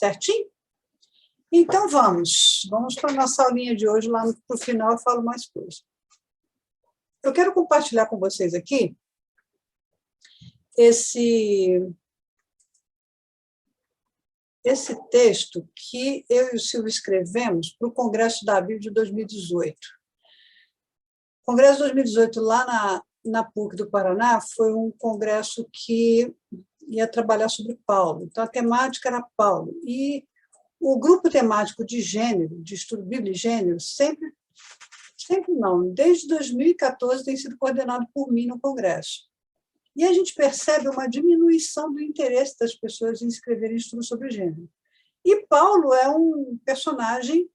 Certinho? Então, vamos para a nossa aulinha de hoje, lá para o final eu falo mais coisas. Eu quero compartilhar com vocês aqui esse texto que eu e o Silvio escrevemos para o Congresso da Bíblia de 2018. O Congresso de 2018, lá na PUC do Paraná, foi um congresso que ia trabalhar sobre Paulo. Então, a temática era Paulo. E o grupo temático de gênero, de estudo Bíblia e gênero, sempre não, desde 2014 tem sido coordenado por mim no Congresso. E a gente percebe uma diminuição do interesse das pessoas em escreverem estudos sobre gênero. E Paulo é um personagem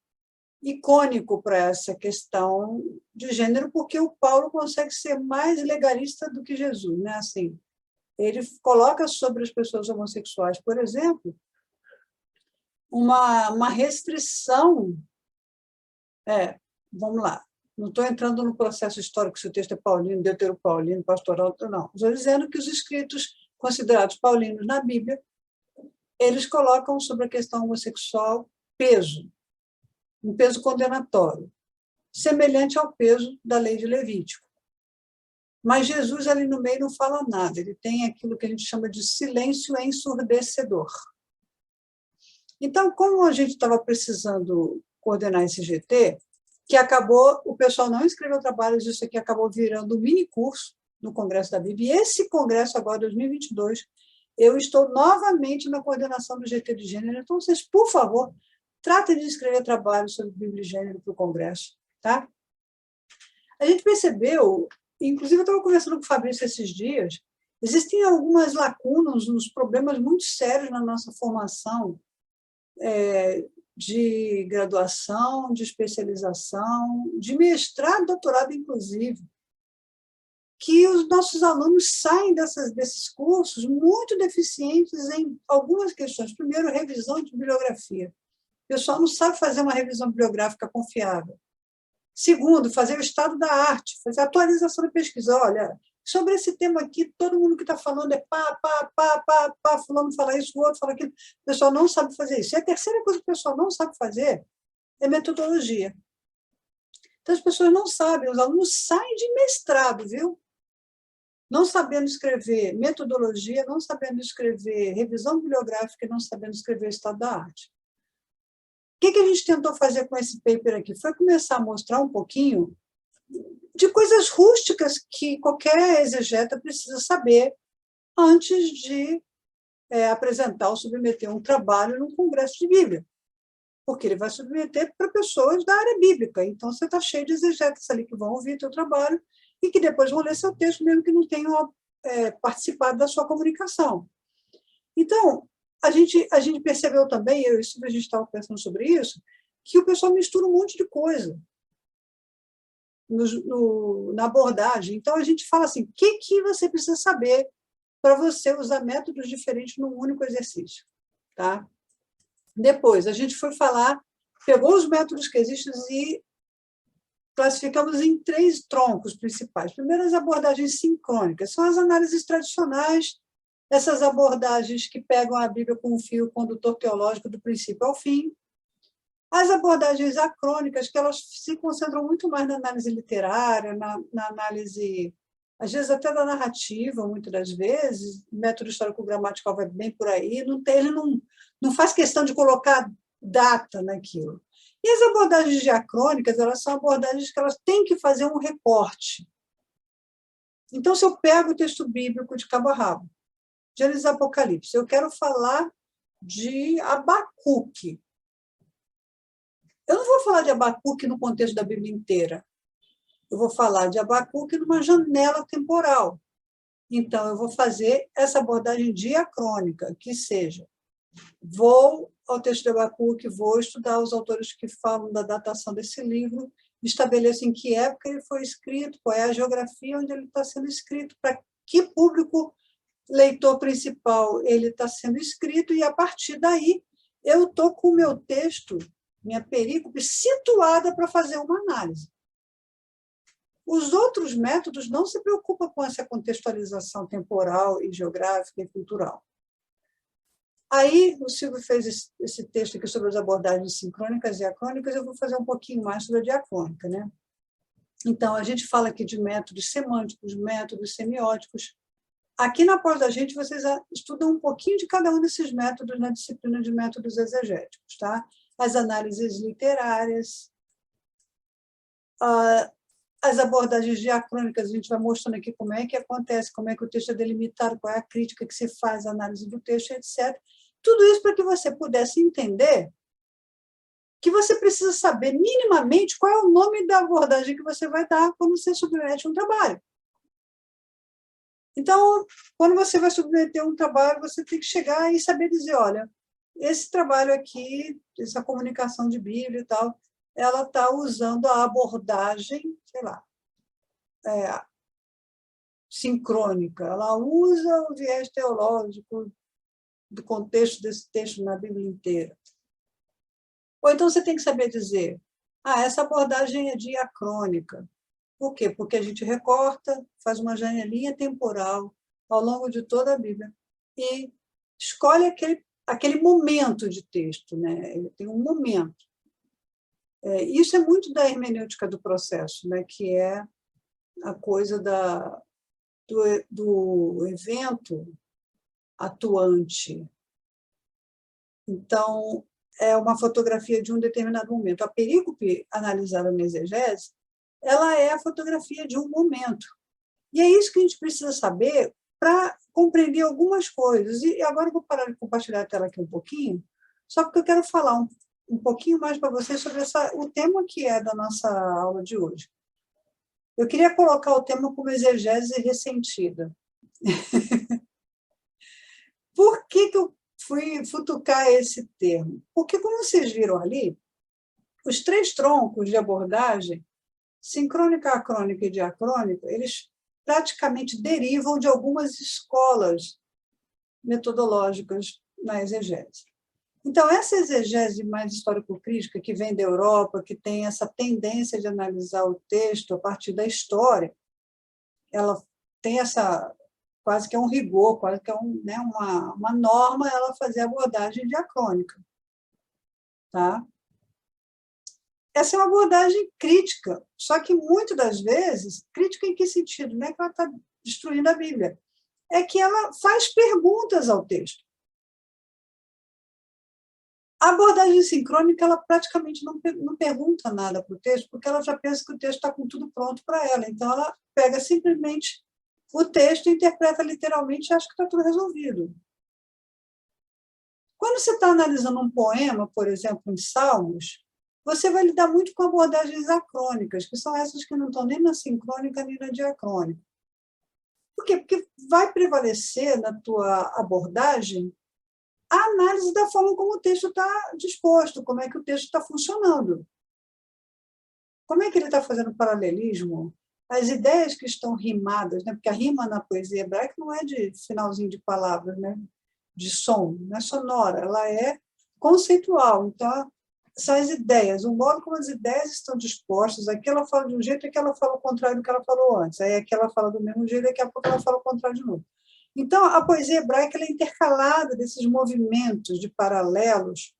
icônico para essa questão de gênero, porque o Paulo consegue ser mais legalista do que Jesus, né? Assim, ele coloca sobre as pessoas homossexuais, por exemplo, uma restrição. Vamos lá, não estou entrando no processo histórico se o texto é paulino, deuteropaulino, pastoral, não. Estou dizendo que os escritos considerados paulinos na Bíblia, eles colocam sobre a questão homossexual um peso condenatório, semelhante ao peso da lei de Levítico. Mas Jesus, ali no meio, não fala nada, ele tem aquilo que a gente chama de silêncio ensurdecedor. Então, como a gente estava precisando coordenar esse GT, que acabou, o pessoal não escreveu trabalhos, isso aqui acabou virando um mini curso no Congresso da Bíblia, e esse congresso agora, 2022, eu estou novamente na coordenação do GT de gênero, então vocês, por favor, tratem de escrever trabalhos sobre Bíblia e gênero para o Congresso, tá? A gente percebeu, inclusive eu estava conversando com o Fabrício esses dias, existem algumas lacunas, uns problemas muito sérios na nossa formação, de graduação, de especialização, de mestrado, doutorado, inclusive, que os nossos alunos saem desses cursos muito deficientes em algumas questões. Primeiro, revisão de bibliografia. O pessoal não sabe fazer uma revisão bibliográfica confiável. Segundo, fazer o estado da arte, fazer a atualização da pesquisa. Olha, sobre esse tema aqui, todo mundo que está falando é pá, fulano fala isso, o outro fala aquilo. O pessoal não sabe fazer isso. E a terceira coisa que o pessoal não sabe fazer é metodologia. Então, as pessoas não sabem, os alunos saem de mestrado, viu? Não sabendo escrever metodologia, não sabendo escrever revisão bibliográfica, não sabendo escrever estado da arte. O que a gente tentou fazer com esse paper aqui? Foi começar a mostrar um pouquinho de coisas rústicas que qualquer exegeta precisa saber antes de apresentar ou submeter um trabalho num congresso de Bíblia, porque ele vai submeter para pessoas da área bíblica. Então, você está cheio de exegetas ali que vão ouvir teu trabalho e que depois vão ler seu texto, mesmo que não tenham participado da sua comunicação. Então, a gente percebeu também, a gente estava pensando sobre isso, que o pessoal mistura um monte de coisa na abordagem. Então, a gente fala assim, o que você precisa saber para você usar métodos diferentes num único exercício. Tá? Depois, a gente foi falar, pegou os métodos que existem e classificamos em 3 troncos principais. Primeiro, as abordagens sincrônicas, são as análises tradicionais, essas abordagens que pegam a Bíblia com um fio condutor teológico do princípio ao fim. As abordagens acrônicas, que elas se concentram muito mais na análise literária, na análise, às vezes até da narrativa, muitas das vezes, o método histórico-gramatical vai bem por aí, ele não faz questão de colocar data naquilo. E as abordagens diacrônicas, elas são abordagens que elas têm que fazer um recorte. Então, se eu pego o texto bíblico de cabo a rabo, Gênesis e Apocalipse, eu quero falar de Abacuque. Eu não vou falar de Abacuque no contexto da Bíblia inteira. Eu vou falar de Abacuque numa janela temporal. Então, eu vou fazer essa abordagem diacrônica, que seja, vou ao texto de Abacuque, vou estudar os autores que falam da datação desse livro, estabeleço em que época ele foi escrito, qual é a geografia onde ele está sendo escrito, para que público leitor principal ele está sendo escrito, e, a partir daí, eu estou com o meu texto, minha perícope, situada para fazer uma análise. Os outros métodos não se preocupam com essa contextualização temporal e geográfica e cultural. Aí, o Silvio fez esse texto aqui sobre as abordagens sincrônicas e diacrônicas, eu vou fazer um pouquinho mais sobre a diacrônica, né? Então, a gente fala aqui de métodos semânticos, métodos semióticos. Aqui na pós da gente, vocês estudam um pouquinho de cada um desses métodos na disciplina de métodos exegéticos, tá? As análises literárias, as abordagens diacrônicas, a gente vai mostrando aqui como é que acontece, como é que o texto é delimitado, qual é a crítica que se faz, a análise do texto, etc. Tudo isso para que você pudesse entender que você precisa saber minimamente qual é o nome da abordagem que você vai dar quando você submete um trabalho. Então, quando você vai submeter um trabalho, você tem que chegar e saber dizer, olha, esse trabalho aqui, essa comunicação de Bíblia e tal, ela está usando a abordagem, sei lá, sincrônica. Ela usa o viés teológico do contexto desse texto na Bíblia inteira. Ou então você tem que saber dizer, essa abordagem é diacrônica. Por quê? Porque a gente recorta, faz uma janelinha temporal ao longo de toda a Bíblia e escolhe aquele momento de texto, né? Ele tem um momento. Isso é muito da hermenêutica do processo, né? Que é a coisa do evento atuante. Então, é uma fotografia de um determinado momento. A perícope analisada na exegese, ela é a fotografia de um momento. E é isso que a gente precisa saber para compreender algumas coisas. E agora eu vou parar de compartilhar a tela aqui um pouquinho, só porque eu quero falar um pouquinho mais para vocês sobre o tema que é da nossa aula de hoje. Eu queria colocar o tema como exegese ressentida. Por que eu fui futucar esse termo? Porque, como vocês viram ali, os 3 troncos de abordagem, sincrônica, acrônica e diacrônica, eles praticamente derivam de algumas escolas metodológicas na exegese. Então, essa exegese mais histórico-crítica, que vem da Europa, que tem essa tendência de analisar o texto a partir da história, ela tem quase que é um rigor, quase que é uma norma ela fazer abordagem diacrônica. Tá? Essa é uma abordagem crítica, só que, muitas das vezes, crítica em que sentido? Não é que ela está destruindo a Bíblia, é que ela faz perguntas ao texto. A abordagem sincrônica, ela praticamente não pergunta nada para o texto, porque ela já pensa que o texto está com tudo pronto para ela. Então, ela pega simplesmente o texto, interpreta literalmente e acha que está tudo resolvido. Quando você está analisando um poema, por exemplo, em Salmos, você vai lidar muito com abordagens acrônicas, que são essas que não estão nem na sincrônica nem na diacrônica. Por quê? Porque vai prevalecer na tua abordagem a análise da forma como o texto está disposto, como é que o texto está funcionando. Como é que ele está fazendo paralelismo? As ideias que estão rimadas, né? Porque a rima na poesia hebraica não é de finalzinho de palavras, né? De som, não é sonora, ela é conceitual. Então, são as ideias, o modo como as ideias estão dispostas. Aqui ela fala de um jeito, aqui ela fala o contrário do que ela falou antes. Aí aqui ela fala do mesmo jeito, daqui a pouco ela fala o contrário de novo. Então, a poesia hebraica ela é intercalada desses movimentos de paralelos.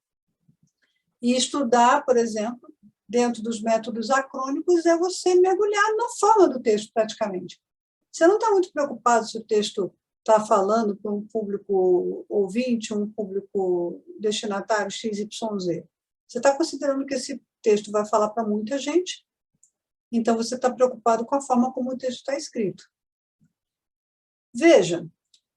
E estudar, por exemplo, dentro dos métodos acrônicos, é você mergulhar na forma do texto, praticamente. Você não está muito preocupado se o texto está falando para um público ouvinte, um público destinatário XYZ. Você está considerando que esse texto vai falar para muita gente, então você está preocupado com a forma como o texto está escrito. Veja,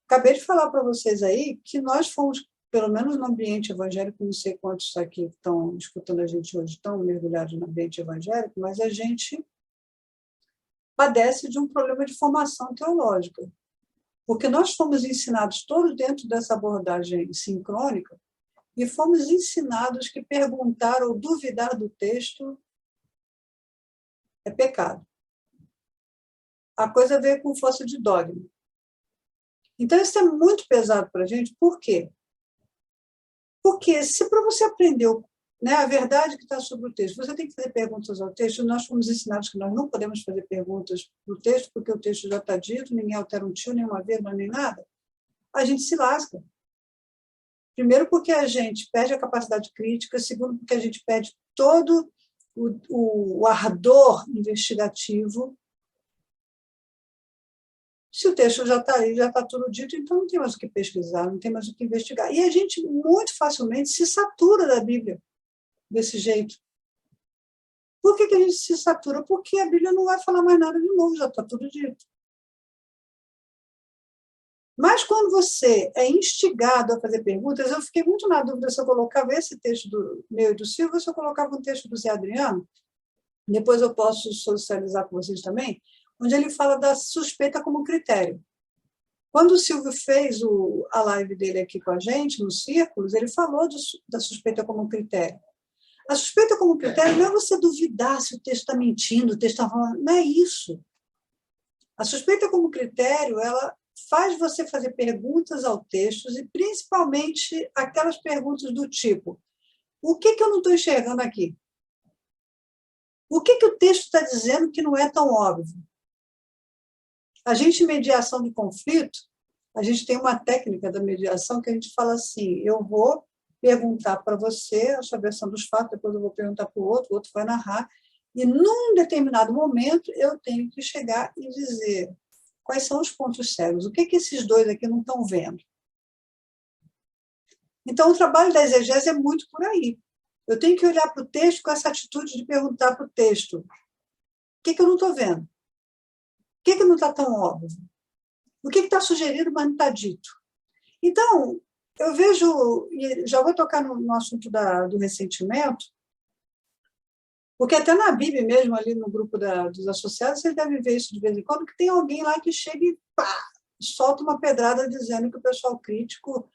acabei de falar para vocês aí que nós fomos, pelo menos no ambiente evangélico, não sei quantos aqui estão escutando a gente hoje estão mergulhados no ambiente evangélico, mas a gente padece de um problema de formação teológica, porque nós fomos ensinados todos dentro dessa abordagem sincrônica e fomos ensinados que perguntar ou duvidar do texto é pecado. A coisa veio com força de dogma. Então, isso é muito pesado para a gente. Por quê? Porque se para você aprender a verdade que está sobre o texto, você tem que fazer perguntas ao texto, nós fomos ensinados que nós não podemos fazer perguntas no texto, porque o texto já está dito, ninguém altera um tio, nem uma vírgula, nem nada, a gente se lasca. Primeiro, porque a gente perde a capacidade crítica. Segundo, porque a gente perde todo o ardor investigativo. Se o texto já está aí, já está tudo dito, então não tem mais o que pesquisar, não tem mais o que investigar. E a gente muito facilmente se satura da Bíblia desse jeito. Por que a gente se satura? Porque a Bíblia não vai falar mais nada de novo, já está tudo dito. Mas quando você é instigado a fazer perguntas, eu fiquei muito na dúvida se eu colocava esse texto do meu e do Silvio, ou se eu colocava um texto do Zé Adriano, depois eu posso socializar com vocês também, onde ele fala da suspeita como critério. Quando o Silvio fez a live dele aqui com a gente, nos Círculos, ele falou da suspeita como critério. A suspeita como critério não é você duvidar se o texto está mentindo, o texto está falando, não é isso. A suspeita como critério, ela faz você fazer perguntas ao texto, e principalmente aquelas perguntas do tipo: o que eu não estou enxergando aqui? O que o texto está dizendo que não é tão óbvio? A gente, em mediação de conflito, a gente tem uma técnica da mediação que a gente fala assim: eu vou perguntar para você a sua versão dos fatos, depois eu vou perguntar para o outro vai narrar, e num determinado momento eu tenho que chegar e dizer quais são os pontos cegos, o que esses dois aqui não estão vendo. Então, o trabalho da exegese é muito por aí. Eu tenho que olhar para o texto com essa atitude de perguntar para o texto: o que eu não estou vendo? O que não está tão óbvio? O que está sugerido, mas não está dito? Então, eu vejo, e já vou tocar no assunto do ressentimento, porque até na Bíblia mesmo, ali no grupo dos associados, vocês devem ver isso de vez em quando, que tem alguém lá que chega e pá, solta uma pedrada dizendo que o pessoal crítico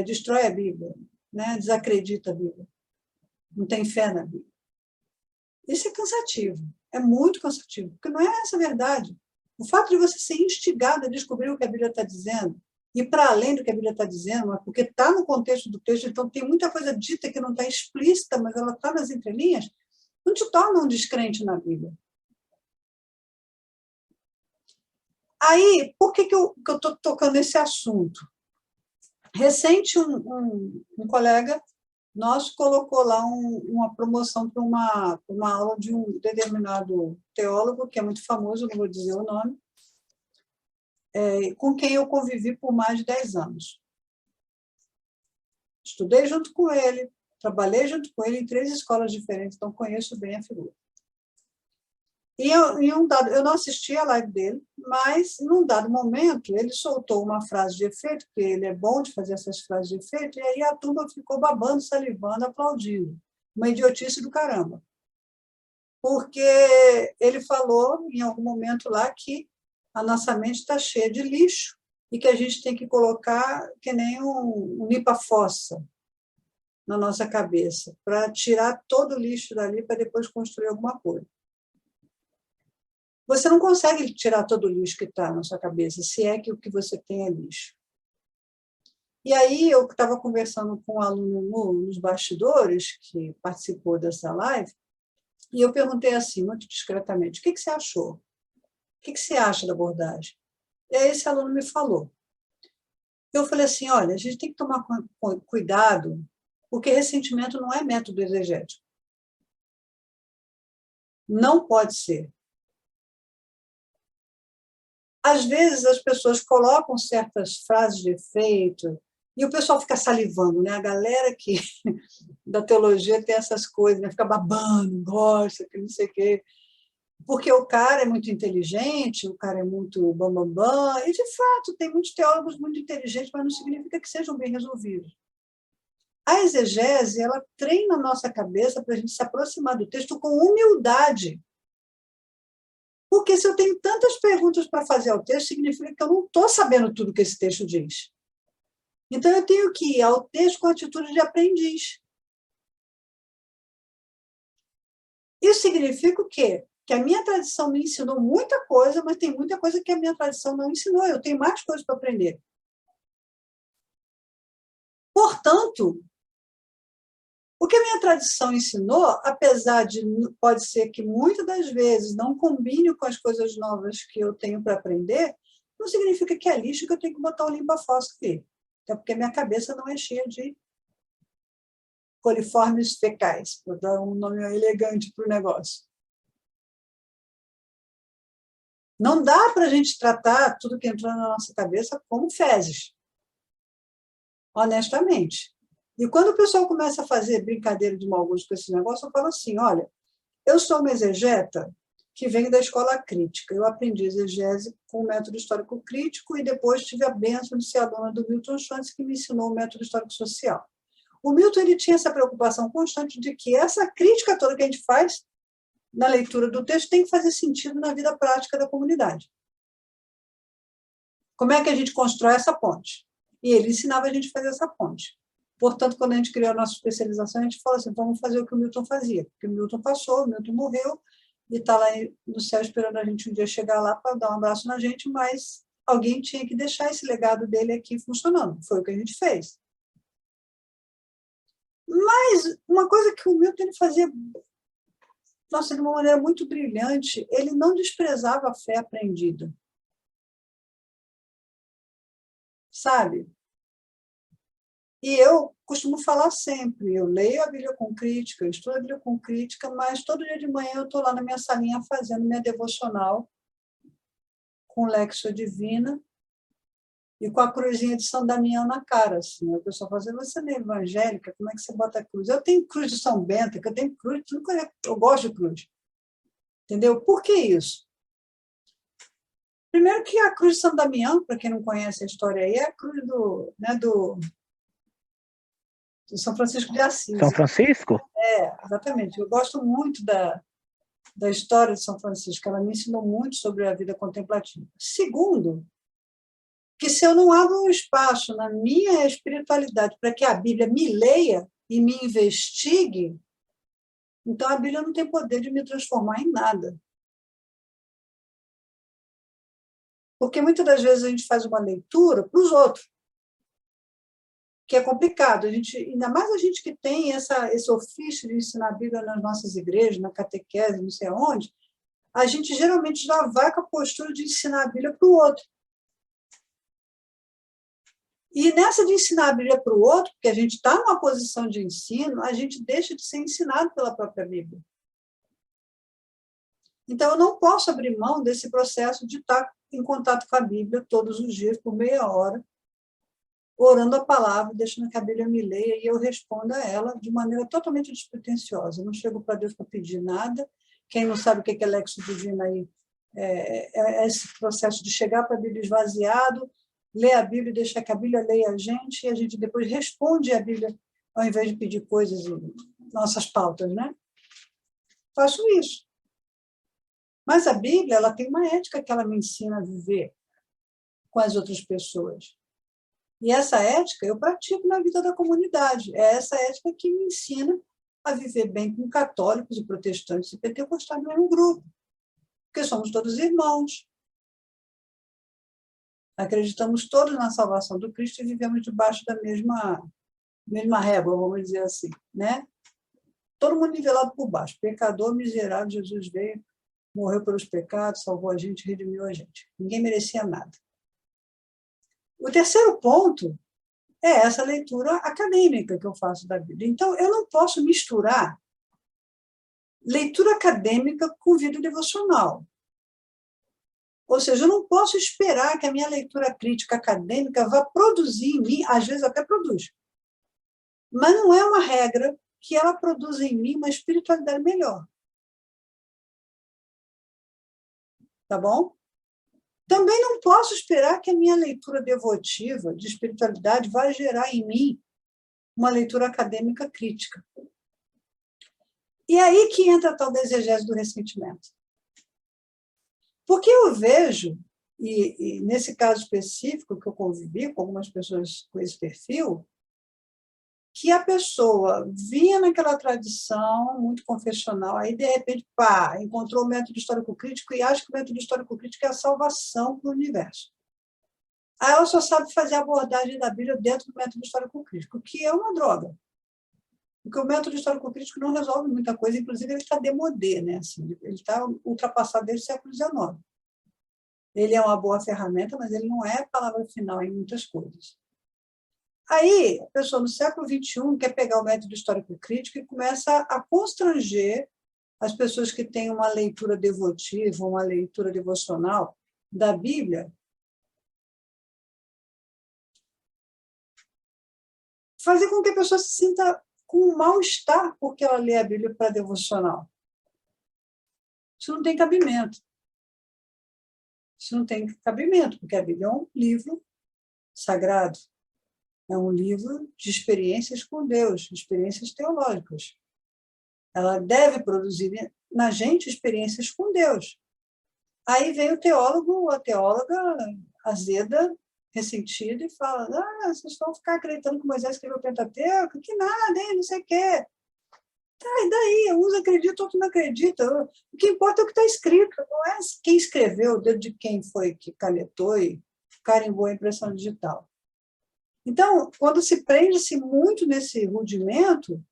destrói a Bíblia, né? Desacredita a Bíblia, não tem fé na Bíblia. Isso é cansativo, é muito cansativo, porque não é essa a verdade. O fato de você ser instigado a descobrir o que a Bíblia está dizendo, e para além do que a Bíblia está dizendo, mas porque está no contexto do texto, então tem muita coisa dita que não está explícita, mas ela está nas entrelinhas, não te torna um descrente na Bíblia. Aí, por que eu estou tocando nesse assunto? Recente, um colega nosso colocou lá uma promoção para uma aula de um determinado teólogo, que é muito famoso, não vou dizer o nome, com quem eu convivi por mais de 10 anos. Estudei junto com ele, trabalhei junto com ele em 3 escolas diferentes, então conheço bem a figura. E eu não assisti a live dele, mas, num dado momento, ele soltou uma frase de efeito, porque ele é bom de fazer essas frases de efeito, e aí a turma ficou babando, salivando, aplaudindo. Uma idiotice do caramba. Porque ele falou, em algum momento lá, que a nossa mente está cheia de lixo e que a gente tem que colocar que nem um limpa-fossa na nossa cabeça, para tirar todo o lixo dali para depois construir alguma coisa. Você não consegue tirar todo o lixo que está na sua cabeça, se é que o que você tem é lixo. E aí eu estava conversando com um aluno nos bastidores, que participou dessa live, e eu perguntei assim, muito discretamente: o que você achou? O que você acha da abordagem? E aí esse aluno me falou. Eu falei assim: olha, a gente tem que tomar cuidado, porque ressentimento não é método exegético. Não pode ser. Às vezes, as pessoas colocam certas frases de efeito e o pessoal fica salivando, né? A galera da teologia tem essas coisas, né? Fica babando, gosta, que não sei o quê. Porque o cara é muito inteligente, o cara é muito bambambam, e, de fato, tem muitos teólogos muito inteligentes, mas não significa que sejam bem resolvidos. A exegese, ela treina a nossa cabeça para a gente se aproximar do texto com humildade. Porque se eu tenho tantas perguntas para fazer ao texto, significa que eu não estou sabendo tudo que esse texto diz. Então, eu tenho que ir ao texto com a atitude de aprendiz. Isso significa o quê? Que a minha tradição me ensinou muita coisa, mas tem muita coisa que a minha tradição não ensinou. Eu tenho mais coisas para aprender. Portanto, o que a minha tradição ensinou, apesar de, pode ser que muitas das vezes não combine com as coisas novas que eu tenho para aprender, não significa que é lixo que eu tenho que botar o limpa-fossa aqui. Até porque minha cabeça não é cheia de coliformes fecais, vou dar um nome elegante para o negócio. Não dá para a gente tratar tudo que entrou na nossa cabeça como fezes, honestamente. E quando o pessoal começa a fazer brincadeira de mau gosto com esse negócio, eu falo assim, olha, eu sou uma exegeta que vem da escola crítica. Eu aprendi exegese com o método histórico crítico e depois tive a bênção de ser aluna do Milton Schantz, que me ensinou o método histórico social. O Milton ele tinha essa preocupação constante de que essa crítica toda que a gente faz na leitura do texto tem que fazer sentido na vida prática da comunidade. Como é que a gente constrói essa ponte? E ele ensinava a gente a fazer essa ponte. Portanto, quando a gente criou a nossa especialização, a gente falou assim, vamos fazer o que o Milton fazia. Porque o Milton passou, o Milton morreu, e está lá no céu esperando a gente um dia chegar lá para dar um abraço na gente, mas alguém tinha que deixar esse legado dele aqui funcionando. Foi o que a gente fez. Mas uma coisa que o Milton ele fazia, nossa, de uma maneira muito brilhante, ele não desprezava a fé aprendida. Sabe? E eu costumo falar sempre, eu leio a Bíblia com crítica, eu estudo a Bíblia com crítica, mas todo dia de manhã eu estou lá na minha salinha fazendo minha devocional com Lexio Divina e com a cruzinha de São Damião na cara. Assim. A pessoa fala assim, você não é evangélica? Como é que você bota a cruz? Eu tenho cruz de São Bento, que eu tenho cruz, eu gosto de cruz. Entendeu? Por que isso? Primeiro que a cruz de São Damião, para quem não conhece a história aí, é a cruz do São Francisco de Assis. São Francisco? Exatamente. Eu gosto muito da história de São Francisco. Ela me ensinou muito sobre a vida contemplativa. Segundo, que se eu não abro um espaço na minha espiritualidade para que a Bíblia me leia e me investigue, então a Bíblia não tem poder de me transformar em nada. Porque muitas das vezes a gente faz uma leitura para os outros, que é complicado. Ainda mais a gente que tem esse ofício de ensinar a Bíblia nas nossas igrejas, na catequese, não sei aonde, a gente geralmente já vai com a postura de ensinar a Bíblia para o outro. E nessa de ensinar a Bíblia para o outro, porque a gente está numa posição de ensino, a gente deixa de ser ensinado pela própria Bíblia. Então, eu não posso abrir mão desse processo de estar em contato com a Bíblia todos os dias, por meia hora, orando a palavra, deixando que a Bíblia me leia e eu responda a ela de maneira totalmente despretensiosa. Eu não chego para Deus para pedir nada. Quem não sabe o que é Lexio Divina aí, é esse processo de chegar para a Bíblia esvaziado, ler a Bíblia e deixar que a Bíblia leia a gente, e a gente depois responde a Bíblia, ao invés de pedir coisas em nossas pautas, né? Faço isso. Mas a Bíblia, ela tem uma ética que ela me ensina a viver com as outras pessoas. E essa ética eu pratico na vida da comunidade. É essa ética que me ensina a viver bem com católicos e protestantes e pentecostais no mesmo grupo. Porque somos todos irmãos. Acreditamos todos na salvação do Cristo e vivemos debaixo da mesma régua, vamos dizer assim, né? Todo mundo nivelado por baixo. Pecador, miserável, Jesus veio, morreu pelos pecados, salvou a gente, redimiu a gente. Ninguém merecia nada. O terceiro ponto é essa leitura acadêmica que eu faço da Bíblia. Então, eu não posso misturar leitura acadêmica com vida devocional. Ou seja, eu não posso esperar que a minha leitura crítica acadêmica vá produzir em mim, às vezes até produz, mas não é uma regra que ela produza em mim uma espiritualidade melhor. Tá bom? Também não posso esperar que a minha leitura devotiva de espiritualidade vá gerar em mim uma leitura acadêmica crítica. E aí que entra a tal da exegese do ressentimento. Porque eu vejo, e nesse caso específico que eu convivi com algumas pessoas com esse perfil, que a pessoa vinha naquela tradição muito confessional, aí, de repente, pá, encontrou o método histórico-crítico e acha que o método histórico-crítico é a salvação para o universo. Aí ela só sabe fazer a abordagem da Bíblia dentro do método histórico-crítico, que é uma droga. Porque o método histórico-crítico não resolve muita coisa, inclusive ele está démodé, né? Assim, ele está ultrapassado desde o século XIX. Ele é uma boa ferramenta, mas ele não é a palavra final em muitas coisas. Aí, a pessoa no século XXI quer pegar o método histórico-crítico e começa a constranger as pessoas que têm uma leitura devotiva, uma leitura devocional da Bíblia, fazer com que a pessoa se sinta com um mal-estar porque ela lê a Bíblia para devocional. Isso não tem cabimento. Isso não tem cabimento, porque a Bíblia é um livro sagrado. É um livro de experiências com Deus, experiências teológicas. Ela deve produzir na gente experiências com Deus. Aí vem o teólogo ou a teóloga azeda, ressentida, e fala: vocês vão ficar acreditando que Moisés escreveu o Pentateuco? Que nada, hein? Não sei o quê. Tá, e daí? Uns acreditam, outros não acreditam. O que importa é o que está escrito, não é quem escreveu, o dedo de quem foi que canetou e carimbou a impressão digital. Então, quando se prende-se muito nesse rudimento,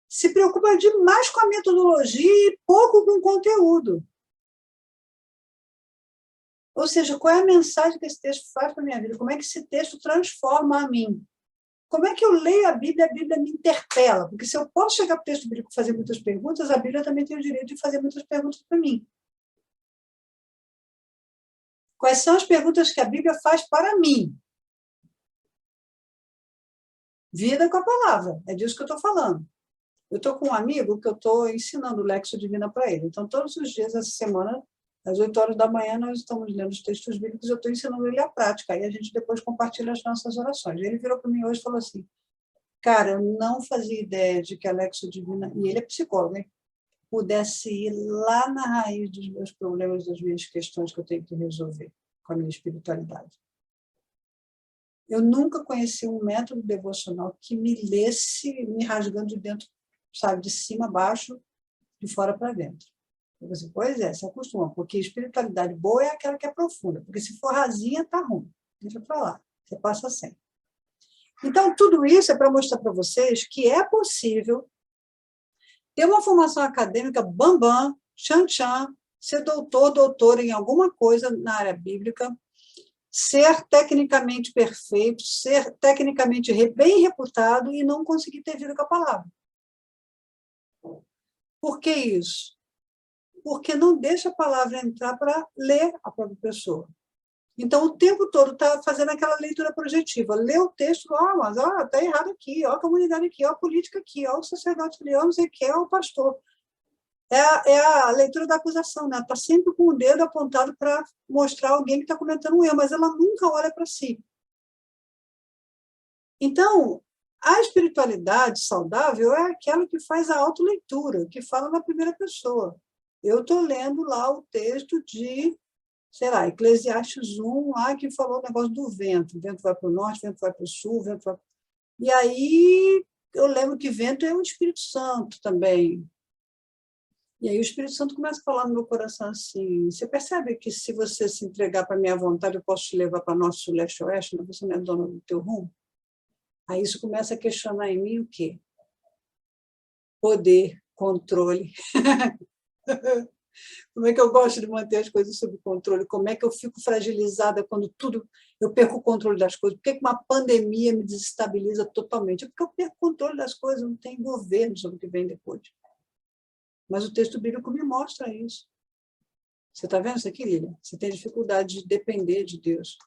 se preocupa demais com a metodologia e pouco com o conteúdo. Ou seja, qual é a mensagem que esse texto faz para a minha vida? Como é que esse texto transforma a mim? Como é que eu leio a Bíblia me interpela? Porque se eu posso chegar para o texto bíblico e fazer muitas perguntas, a Bíblia também tem o direito de fazer muitas perguntas para mim. Quais são as perguntas que a Bíblia faz para mim? Vida com a palavra, é disso que eu estou falando. Eu estou com um amigo que eu estou ensinando o Lexo Divina para ele. Então, todos os dias, essa semana, às 8 horas da manhã, nós estamos lendo os textos bíblicos e eu estou ensinando ele a prática. Aí a gente depois compartilha as nossas orações. Ele virou para mim hoje e falou assim: cara, eu não fazia ideia de que a Lexo Divina, e ele é psicólogo, né, pudesse ir lá na raiz dos meus problemas, das minhas questões que eu tenho que resolver com a minha espiritualidade. Eu nunca conheci um método devocional que me lesse me rasgando de dentro, sabe, de cima a baixo, de fora para dentro. Eu disse, pois é, se acostuma, porque espiritualidade boa é aquela que é profunda, porque se for rasinha, tá ruim. Deixa para lá, você passa sem. Então, tudo isso é para mostrar para vocês que é possível ter uma formação acadêmica bambam, tchan-tchan, ser doutor, doutora em alguma coisa na área bíblica, ser tecnicamente perfeito, ser tecnicamente bem reputado e não conseguir ter vida com a palavra. Por que isso? Porque não deixa a palavra entrar para ler a própria pessoa. Então, o tempo todo está fazendo aquela leitura projetiva. Lê o texto, mas está errado aqui, a comunidade aqui, a política aqui, o sacerdote ali, não sei o que, o pastor. É a leitura da acusação, né? Está sempre com o dedo apontado para mostrar alguém que está cometendo um erro, mas ela nunca olha para si. Então, a espiritualidade saudável é aquela que faz a autoleitura, que fala na primeira pessoa. Eu estou lendo lá o texto de, sei lá, Eclesiastes 1, lá que falou o negócio do vento. O vento vai para o norte, o vento vai para o sul, o vento vai... E aí eu lembro que vento é o Espírito Santo também. E aí o Espírito Santo começa a falar no meu coração assim, você percebe que se você se entregar para a minha vontade, eu posso te levar para norte, sul, leste, oeste, mas você não é dona do teu rumo? Aí isso começa a questionar em mim o quê? Poder, controle. Como é que eu gosto de manter as coisas sob controle? Como é que eu fico fragilizada quando eu perco o controle das coisas? Por que uma pandemia me desestabiliza totalmente? É porque eu perco o controle das coisas, não tem governo sobre o que vem depois. Mas o texto bíblico me mostra isso. Você está vendo isso aqui, Lília? Você tem dificuldade de depender de Deus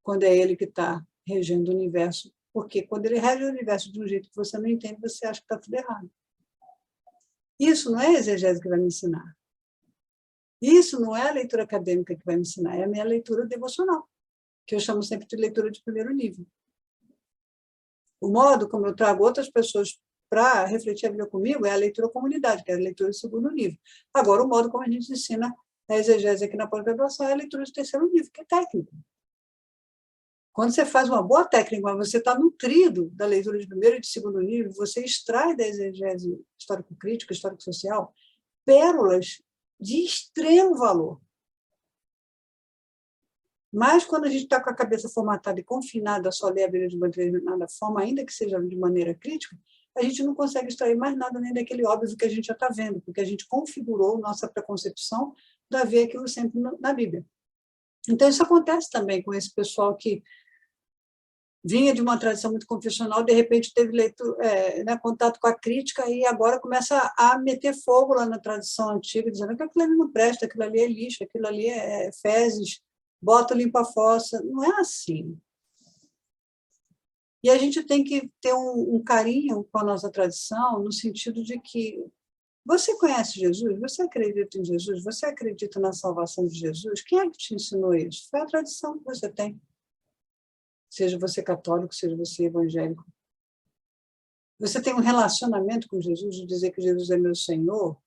quando é Ele que está regendo o universo. Porque quando Ele rege o universo de um jeito que você não entende, você acha que está tudo errado. Isso não é a exegese que vai me ensinar. Isso não é a leitura acadêmica que vai me ensinar, é a minha leitura devocional, que eu chamo sempre de leitura de primeiro nível. O modo como eu trago outras pessoas para refletir a Bíblia comigo é a leitura comunidade, que é a leitura de segundo nível. Agora, o modo como a gente ensina a exegese aqui na pós-graduação é a leitura de terceiro nível, que é técnico. Quando você faz uma boa técnica, mas você está nutrido da leitura de primeiro e de segundo nível, você extrai da exegese histórico-crítica, histórico-social, pérolas de extremo valor. Mas quando a gente está com a cabeça formatada e confinada a só ler a Bíblia de uma determinada forma, ainda que seja de maneira crítica, a gente não consegue extrair mais nada nem daquele óbvio que a gente já está vendo, porque a gente configurou nossa preconcepção para ver aquilo sempre na Bíblia. Então, isso acontece também com esse pessoal que vinha de uma tradição muito confessional, de repente teve né, contato com a crítica e agora começa a meter fogo lá na tradição antiga, dizendo que aquilo ali não presta, aquilo ali é lixo, aquilo ali é fezes, bota limpa-fossa. Não é assim. E a gente tem que ter um carinho com a nossa tradição, no sentido de que você conhece Jesus? Você acredita em Jesus? Você acredita na salvação de Jesus? Quem é que te ensinou isso? Foi a tradição que você tem. Seja você católico, seja você evangélico. Você tem um relacionamento com Jesus, de dizer que Jesus é meu Senhor?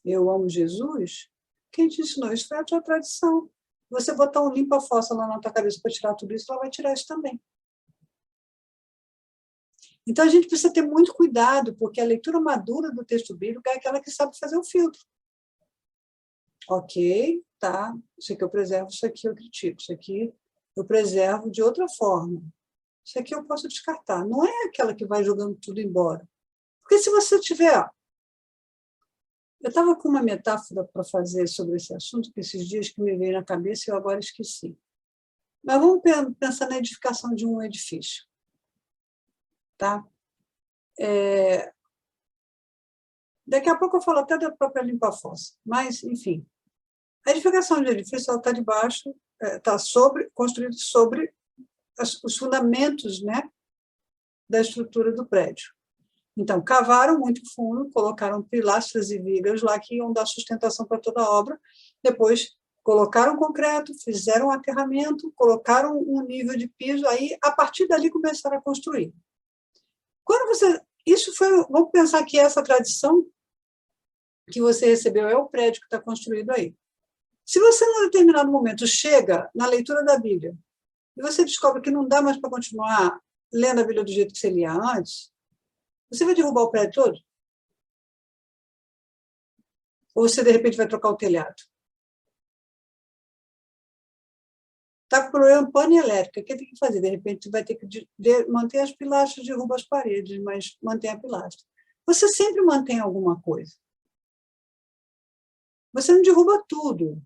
Eu amo Jesus? Quem te ensinou isso? Foi a tua tradição. Você botar um limpa-fossa lá na tua cabeça para tirar tudo isso, ela vai tirar isso também. Então, a gente precisa ter muito cuidado, porque a leitura madura do texto bíblico é aquela que sabe fazer o filtro. Ok, tá, isso aqui eu preservo, isso aqui eu critico, isso aqui eu preservo de outra forma. Isso aqui eu posso descartar. Não é aquela que vai jogando tudo embora. Porque se você tiver... Eu estava com uma metáfora para fazer sobre esse assunto, que esses dias que me veio na cabeça e eu agora esqueci. Mas vamos pensar na edificação de um edifício. Tá? Daqui a pouco eu falo até da própria limpa-fossa. Mas, enfim, a edificação de um edifício está debaixo, está construído sobre os fundamentos, né, da estrutura do prédio. Então, cavaram muito fundo, colocaram pilastras e vigas lá que iam dar sustentação para toda a obra. Depois, colocaram concreto, fizeram um aterramento, colocaram um nível de piso, aí, a partir dali, começaram a construir. Quando você... Isso foi... Vamos pensar que essa tradição que você recebeu é o prédio que está construído aí. Se você, num determinado momento, chega na leitura da Bíblia e você descobre que não dá mais para continuar lendo a Bíblia do jeito que você lia antes, você vai derrubar o prédio todo? Ou você, de repente, vai trocar o telhado? Está com problema pane elétrica. O que tem que fazer? De repente, você vai ter que manter as pilastras, derruba as paredes, mas mantém a pilastra. Você sempre mantém alguma coisa. Você não derruba tudo.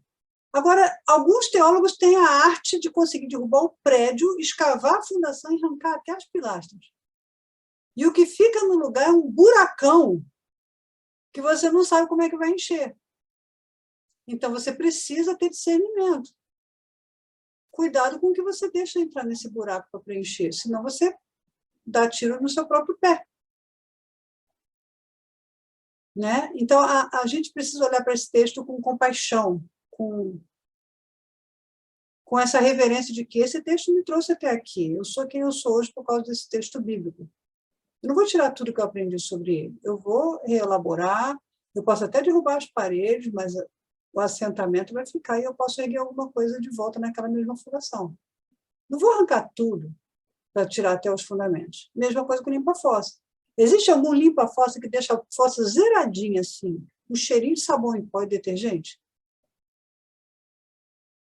Agora, alguns teólogos têm a arte de conseguir derrubar o prédio, escavar a fundação e arrancar até as pilastras. E o que fica no lugar é um buracão que você não sabe como é que vai encher. Então, você precisa ter discernimento. Cuidado com o que você deixa entrar nesse buraco para preencher, senão você dá tiro no seu próprio pé. Né? Então, a gente precisa olhar para esse texto com compaixão, com essa reverência de que esse texto me trouxe até aqui. Eu sou quem eu sou hoje por causa desse texto bíblico. Eu não vou tirar tudo que eu aprendi sobre ele. Eu vou reelaborar, eu posso até derrubar as paredes, mas o assentamento vai ficar e eu posso erguer alguma coisa de volta naquela mesma fundação. Não vou arrancar tudo para tirar até os fundamentos. Mesma coisa com limpa-fossa. Existe algum limpa-fossa que deixa a fossa zeradinha assim, um cheirinho de sabão em pó e detergente?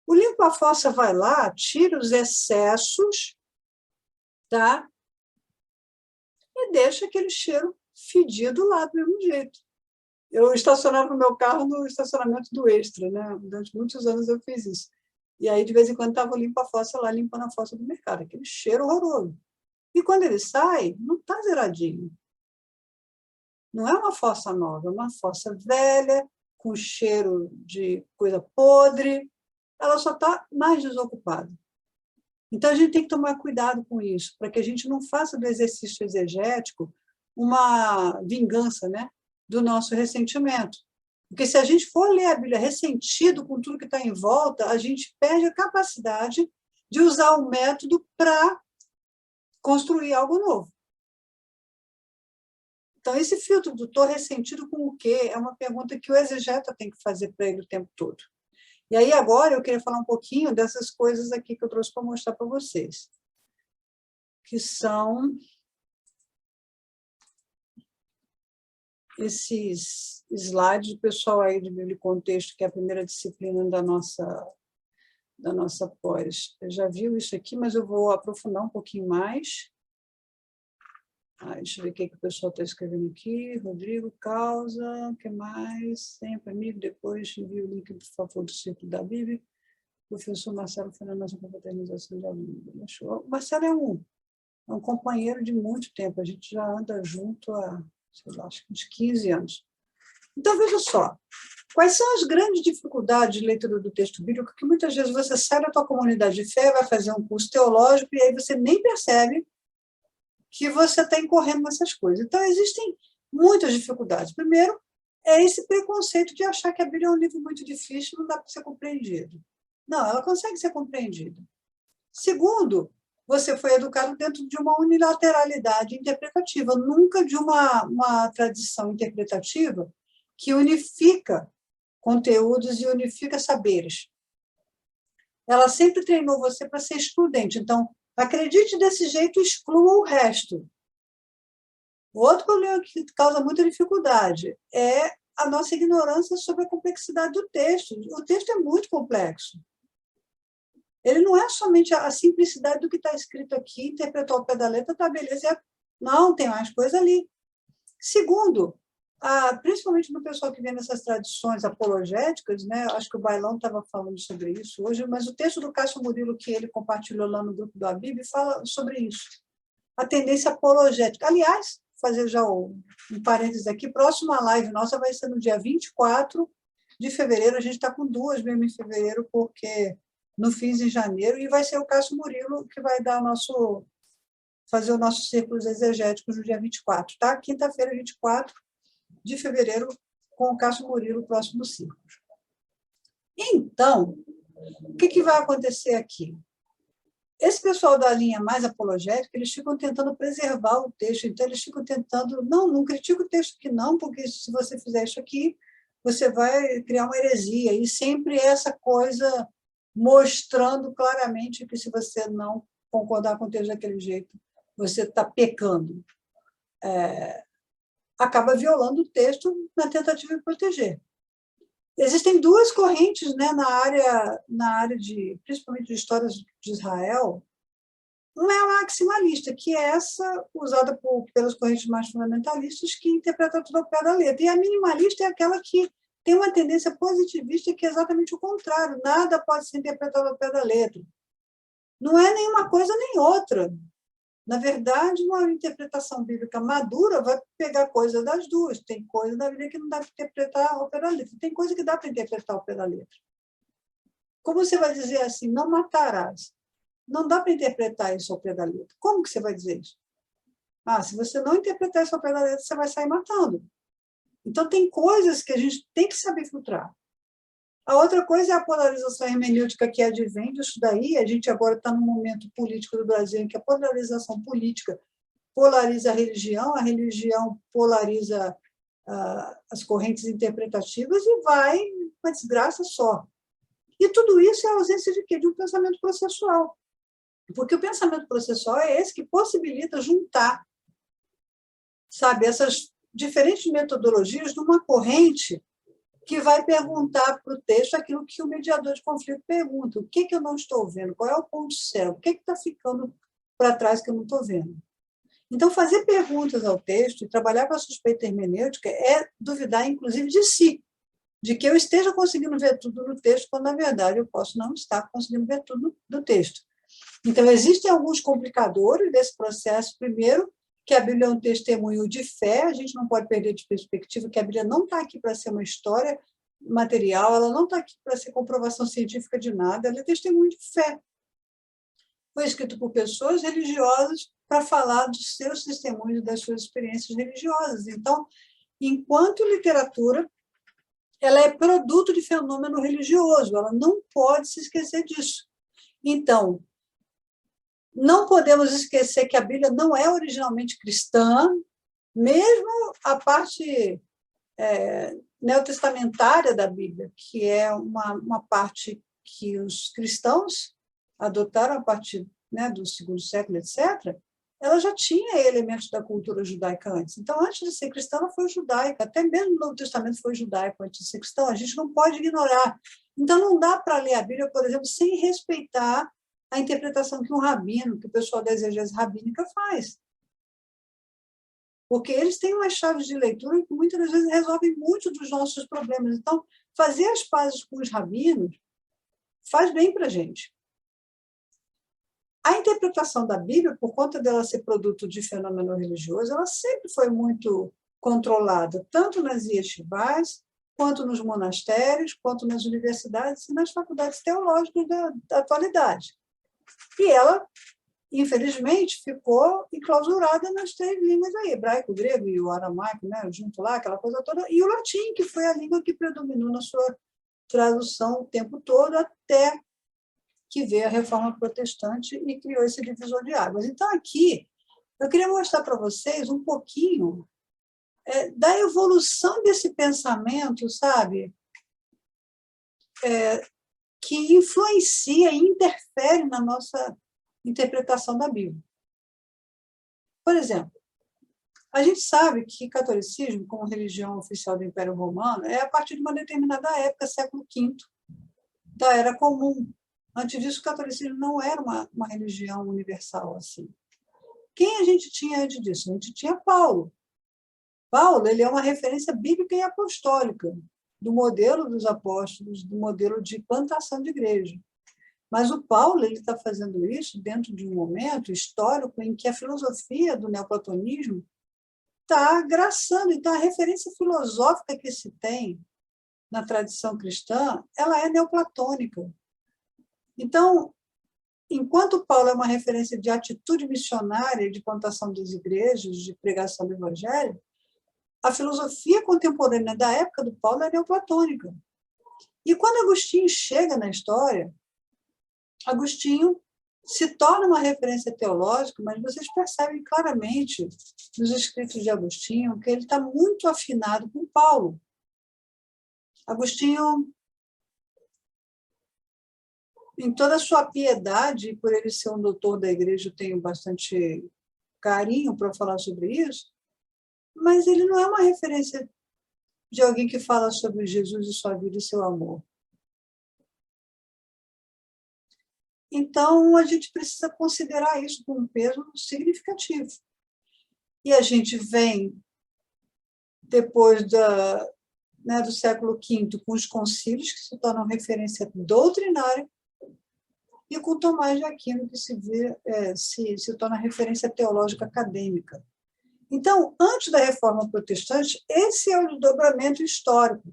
O limpa-fossa vai lá, tira os excessos, tá? E deixa aquele cheiro fedido lá do mesmo jeito. Eu estacionava o meu carro no estacionamento do Extra, né? Durante muitos anos eu fiz isso. E aí, de vez em quando, estava limpa-fossa lá, limpando a fossa do mercado, aquele cheiro horroroso. E quando ele sai, não está zeradinho. Não é uma fossa nova, é uma fossa velha, com cheiro de coisa podre, ela só está mais desocupada. Então, a gente tem que tomar cuidado com isso, para que a gente não faça do exercício exegético uma vingança, né, do nosso ressentimento. Porque se a gente for ler a Bíblia ressentido com tudo que está em volta, a gente perde a capacidade de usar o método para construir algo novo. Então, esse filtro do estou ressentido com o quê? É uma pergunta que o exegeta tem que fazer para ele o tempo todo. E aí, agora, eu queria falar um pouquinho dessas coisas aqui que eu trouxe para mostrar para vocês, que são esses slides do pessoal aí de Bíblia e Contexto, que é a primeira disciplina da nossa pós. Eu já viu isso aqui, mas eu vou aprofundar um pouquinho mais. Deixa eu ver o que o pessoal está escrevendo aqui. Rodrigo, causa, o que mais? Sempre amigo, depois envia o link, por favor, do Círculo da Bíblia. professor Marcelo foi na nossa confraternização de alunos. O Marcelo é um companheiro de muito tempo, a gente já anda junto há, sei lá, acho que uns 15 anos. Então, veja só, quais são as grandes dificuldades de leitura do texto bíblico que muitas vezes você sai da tua comunidade de fé, vai fazer um curso teológico e aí você nem percebe que você está incorrendo nessas coisas. Então, existem muitas dificuldades. Primeiro, é esse preconceito de achar que a Bíblia é um livro muito difícil, não dá para ser compreendido. Não, ela consegue ser compreendida. Segundo, você foi educado dentro de uma unilateralidade interpretativa, nunca de uma tradição interpretativa que unifica conteúdos e unifica saberes. Ela sempre treinou você para ser excludente. Então, acredite desse jeito e exclua o resto. Outro problema que causa muita dificuldade é a nossa ignorância sobre a complexidade do texto. O texto é muito complexo. Ele não é somente a simplicidade do que está escrito aqui, interpretou ao pé da letra, tá, beleza. Não, tem mais coisa ali. Segundo, principalmente no pessoal que vem nessas tradições apologéticas, né? Acho que o Bailão estava falando sobre isso hoje, mas o texto do Cássio Murilo, que ele compartilhou lá no grupo do Abib, fala sobre isso. A tendência apologética. Aliás, fazer já um parênteses aqui, próxima live nossa vai ser no dia 24 de fevereiro, a gente está com 2 mesmo em fevereiro, porque no fins em janeiro, e vai ser o Cássio Murilo que vai fazer o nosso círculos exegéticos no dia 24, tá? Quinta-feira, 24 de fevereiro, com o Cássio Murilo, próximo círculo. Então, o que vai acontecer aqui? Esse pessoal da linha mais apologética, eles ficam tentando preservar o texto, então eles ficam tentando, não critica o texto aqui não, porque se você fizer isso aqui, você vai criar uma heresia, e sempre essa coisa mostrando claramente que se você não concordar com o texto daquele jeito, você está pecando. Acaba violando o texto na tentativa de proteger. Existem 2 correntes, né, na área de, principalmente de histórias de Israel. Uma é a maximalista, que é essa usada pelas correntes mais fundamentalistas, que interpreta tudo ao pé da letra. E a minimalista é aquela que tem uma tendência positivista, que é exatamente o contrário. Nada pode ser interpretado ao pé da letra. Não é nenhuma coisa nem outra. Na verdade, uma interpretação bíblica madura vai pegar coisa das duas. Tem coisa da Bíblia que não dá para interpretar ao pé da letra. Tem coisa que dá para interpretar ao pé da letra. Como você vai dizer assim, não matarás? Não dá para interpretar isso ao pé da letra. Como que você vai dizer isso? Se você não interpretar isso ao pé da letra, você vai sair matando. Então, tem coisas que a gente tem que saber filtrar. A outra coisa é a polarização hermenêutica que advém disso daí. A gente agora está num momento político do Brasil em que a polarização política polariza a religião polariza as correntes interpretativas e vai uma desgraça só. E tudo isso é a ausência de quê? De um pensamento processual. Porque o pensamento processual é esse que possibilita juntar, sabe, essas diferentes metodologias numa corrente que vai perguntar para o texto aquilo que o mediador de conflito pergunta. O que eu não estou vendo? Qual é o ponto cego? O que está ficando para trás que eu não estou vendo? Então, fazer perguntas ao texto e trabalhar com a suspeita hermenêutica é duvidar, inclusive, de si, de que eu esteja conseguindo ver tudo no texto, quando, na verdade, eu posso não estar conseguindo ver tudo no texto. Então, existem alguns complicadores desse processo. Primeiro, que a Bíblia é um testemunho de fé, a gente não pode perder de perspectiva que a Bíblia não está aqui para ser uma história material, ela não está aqui para ser comprovação científica de nada, ela é testemunho de fé. Foi escrito por pessoas religiosas para falar dos seus testemunhos, das suas experiências religiosas. Então, enquanto literatura, ela é produto de fenômeno religioso, ela não pode se esquecer disso. Então, não podemos esquecer que a Bíblia não é originalmente cristã, mesmo a parte neotestamentária da Bíblia, que é uma parte que os cristãos adotaram a partir, né, do segundo século, etc., ela já tinha elementos da cultura judaica antes. Então, antes de ser cristã, ela foi judaica. Até mesmo o Novo Testamento foi judaico antes de ser cristão. A gente não pode ignorar. Então, não dá para ler a Bíblia, por exemplo, sem respeitar a interpretação que um rabino, que o pessoal da exegese rabínica faz. Porque eles têm umas chaves de leitura que muitas das vezes resolvem muitos dos nossos problemas. Então, fazer as pazes com os rabinos faz bem para a gente. A interpretação da Bíblia, por conta dela ser produto de fenômeno religioso, ela sempre foi muito controlada, tanto nas yeshivás, quanto nos monastérios, quanto nas universidades e nas faculdades teológicas da atualidade. E ela, infelizmente, ficou enclausurada nas 3 línguas aí, hebraico, grego e o aramaico, né, junto lá, aquela coisa toda, e o latim, que foi a língua que predominou na sua tradução o tempo todo, até que veio a Reforma Protestante e criou esse divisor de águas. Então, aqui, eu queria mostrar para vocês um pouquinho da evolução desse pensamento, sabe? Que influencia e interfere na nossa interpretação da Bíblia. Por exemplo, a gente sabe que catolicismo, como religião oficial do Império Romano, é a partir de uma determinada época, século V, da Era Comum. Antes disso, o catolicismo não era uma religião universal assim. Quem a gente tinha antes disso? A gente tinha Paulo. Paulo, ele é uma referência bíblica e apostólica do modelo dos apóstolos, do modelo de plantação de igreja. Mas o Paulo ele está fazendo isso dentro de um momento histórico em que a filosofia do neoplatonismo está agraçando. Então, a referência filosófica que se tem na tradição cristã, ela é neoplatônica. Então, enquanto Paulo é uma referência de atitude missionária, de plantação das igrejas, de pregação do evangelho, a filosofia contemporânea da época do Paulo é neoplatônica. E quando Agostinho chega na história, Agostinho se torna uma referência teológica, mas vocês percebem claramente nos escritos de Agostinho que ele está muito afinado com Paulo. Agostinho, em toda a sua piedade, por ele ser um doutor da igreja, eu tenho bastante carinho para falar sobre isso, mas ele não é uma referência de alguém que fala sobre Jesus e sua vida e seu amor. Então, a gente precisa considerar isso com um peso significativo. E a gente vem, depois do século V, com os concílios, que se tornam referência doutrinária, e com Tomás de Aquino, que se torna referência teológica acadêmica. Então, antes da Reforma Protestante, esse é o desdobramento histórico.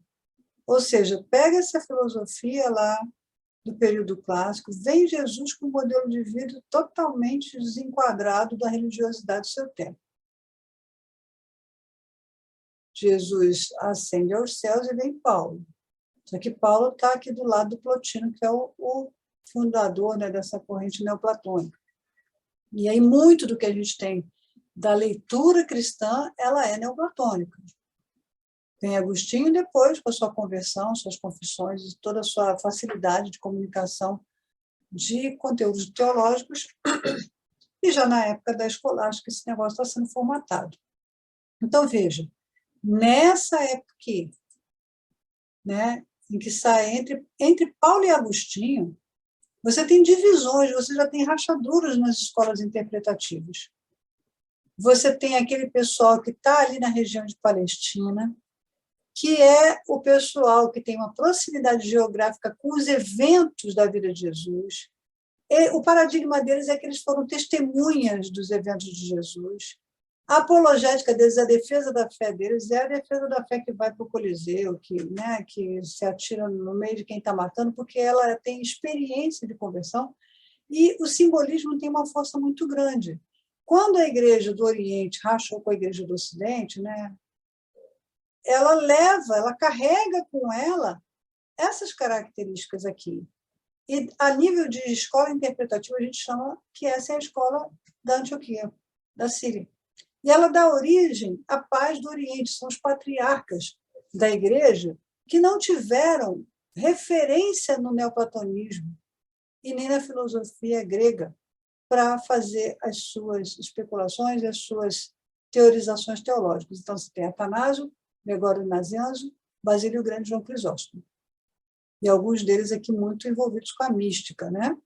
Ou seja, pega essa filosofia lá do período clássico, vem Jesus com um modelo de vida totalmente desenquadrado da religiosidade do seu tempo. Jesus ascende aos céus e vem Paulo. Só que Paulo está aqui do lado do Plotino, que é o fundador, né, dessa corrente neoplatônica. E aí muito do que a gente tem da leitura cristã, ela é neoplatônica. Tem Agostinho depois, com a sua conversão, suas confissões, e toda a sua facilidade de comunicação de conteúdos teológicos, e já na época da escolástica esse negócio está sendo formatado. Então, veja, nessa época aqui, né, em que sai entre Paulo e Agostinho, você tem divisões, você já tem rachaduras nas escolas interpretativas. Você tem aquele pessoal que está ali na região de Palestina, que é o pessoal que tem uma proximidade geográfica com os eventos da vida de Jesus. E o paradigma deles é que eles foram testemunhas dos eventos de Jesus. A apologética deles, a defesa da fé deles, é a defesa da fé que vai para o Coliseu, que se atira no meio de quem está matando, porque ela tem experiência de conversão, e o simbolismo tem uma força muito grande. Quando a igreja do Oriente rachou com a igreja do Ocidente, né, ela carrega com ela essas características aqui. E, a nível de escola interpretativa, a gente chama que essa é a escola da Antioquia, da Síria. E ela dá origem à paz do Oriente, são os patriarcas da igreja que não tiveram referência no neoplatonismo e nem na filosofia grega para fazer as suas especulações e as suas teorizações teológicas. Então, você tem Atanásio, Gregório Nazianzo, Basílio Grande e João Crisóstomo. E alguns deles aqui muito envolvidos com a mística, né?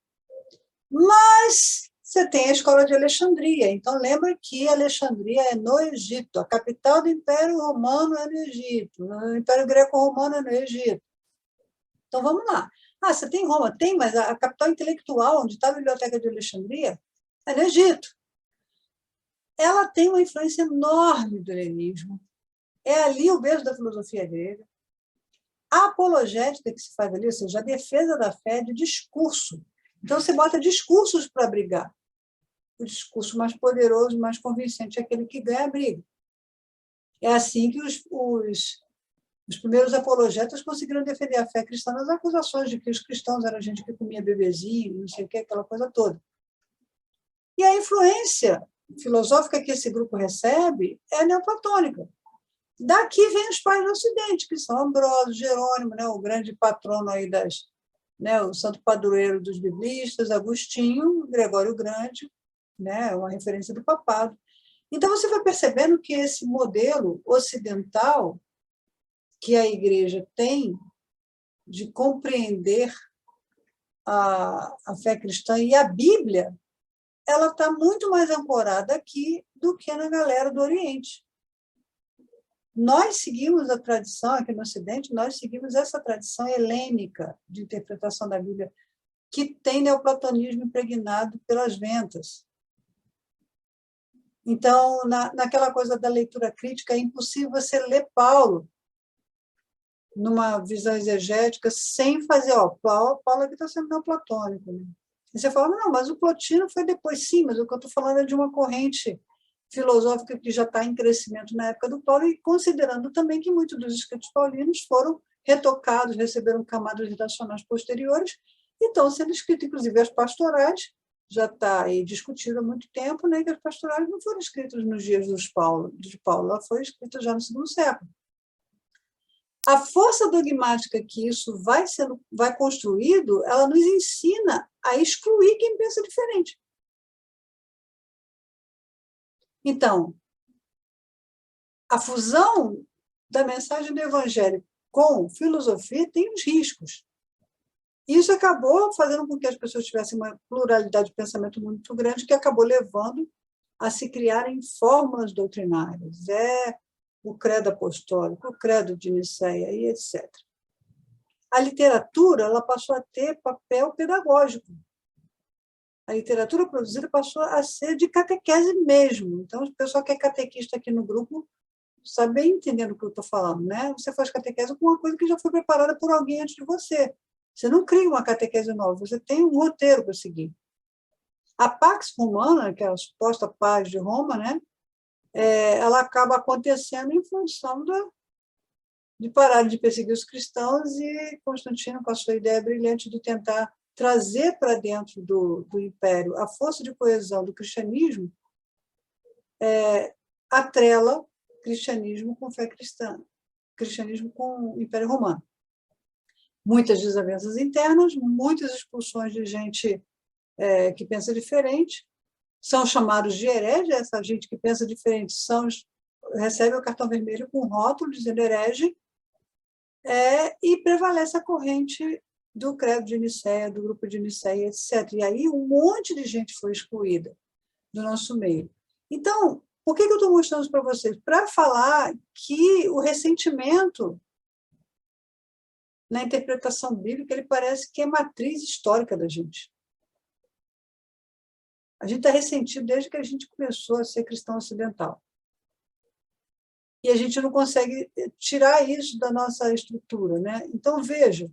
Mas você tem a escola de Alexandria. Então, lembra que Alexandria é no Egito. A capital do Império Romano é no Egito. O Império Greco-Romano é no Egito. Então, vamos lá. Ah, você tem Roma? Tem, mas a capital intelectual, onde está a Biblioteca de Alexandria, é no Egito. Ela tem uma influência enorme do helenismo. É ali o berço da filosofia grega. A apologética que se faz ali, ou seja, a defesa da fé de discurso. Então, você bota discursos para brigar. O discurso mais poderoso, mais convincente, é aquele que ganha a briga. É assim que os primeiros apologetas conseguiram defender a fé cristã nas acusações de que os cristãos eram gente que comia bebezinho, não sei o que, aquela coisa toda. E a influência filosófica que esse grupo recebe é neoplatônica. Daqui vem os pais do Ocidente, que são Ambrósio, Jerônimo, né, o grande patrono aí o santo padroeiro dos biblistas, Agostinho, Gregório o Grande, né, uma referência do papado. Então, você vai percebendo que esse modelo ocidental que a Igreja tem de compreender a fé cristã e a Bíblia, ela está muito mais ancorada aqui do que na galera do Oriente. Nós seguimos a tradição, aqui no Ocidente, nós seguimos essa tradição helênica de interpretação da Bíblia, que tem neoplatonismo impregnado pelas ventas. Então, naquela coisa da leitura crítica, é impossível você ler Paulo numa visão exegética sem fazer, Paulo aqui está sendo neoplatônico. Né? E você fala, não, mas o Plotino foi depois, sim, mas o que eu estou falando é de uma corrente filosófica que já está em crescimento na época do Paulo, e considerando também que muitos dos escritos paulinos foram retocados, receberam camadas redacionais posteriores, e estão sendo escritos, inclusive, as pastorais, já está aí discutido há muito tempo, né, que as pastorais não foram escritas nos dias de Paulo, ela foi escrita já no segundo século. A força dogmática que isso vai construído, ela nos ensina a excluir quem pensa diferente. Então, a fusão da mensagem do Evangelho com filosofia tem os riscos. Isso acabou fazendo com que as pessoas tivessem uma pluralidade de pensamento muito grande, que acabou levando a se criarem fórmulas doutrinárias. O credo apostólico, o credo de Nicéia, e etc. A literatura ela passou a ter papel pedagógico. A literatura produzida passou a ser de catequese mesmo. Então, o pessoal que é catequista aqui no grupo sabe bem entendendo o que eu estou falando, né? Você faz catequese com uma coisa que já foi preparada por alguém antes de você. Você não cria uma catequese nova, você tem um roteiro para seguir. A Pax Romana, que é a suposta paz de Roma, né? Ela acaba acontecendo em função de parar de perseguir os cristãos, e Constantino, com a sua ideia brilhante de tentar trazer para dentro do império a força de coesão do cristianismo, atrela cristianismo com fé cristã, cristianismo com o Império Romano. Muitas desavenças internas, muitas expulsões de gente que pensa diferente, são chamados de herege, essa gente que pensa diferente recebe o cartão vermelho com rótulo dizendo herege, e prevalece a corrente do credo de Nicéia, do grupo de Nicéia, etc. E aí um monte de gente foi excluída do nosso meio. Então, por que eu estou mostrando isso para vocês? Para falar que o ressentimento na interpretação bíblica, ele parece que é matriz histórica da gente. A gente está ressentido desde que a gente começou a ser cristão ocidental. E a gente não consegue tirar isso da nossa estrutura, né? Então, veja,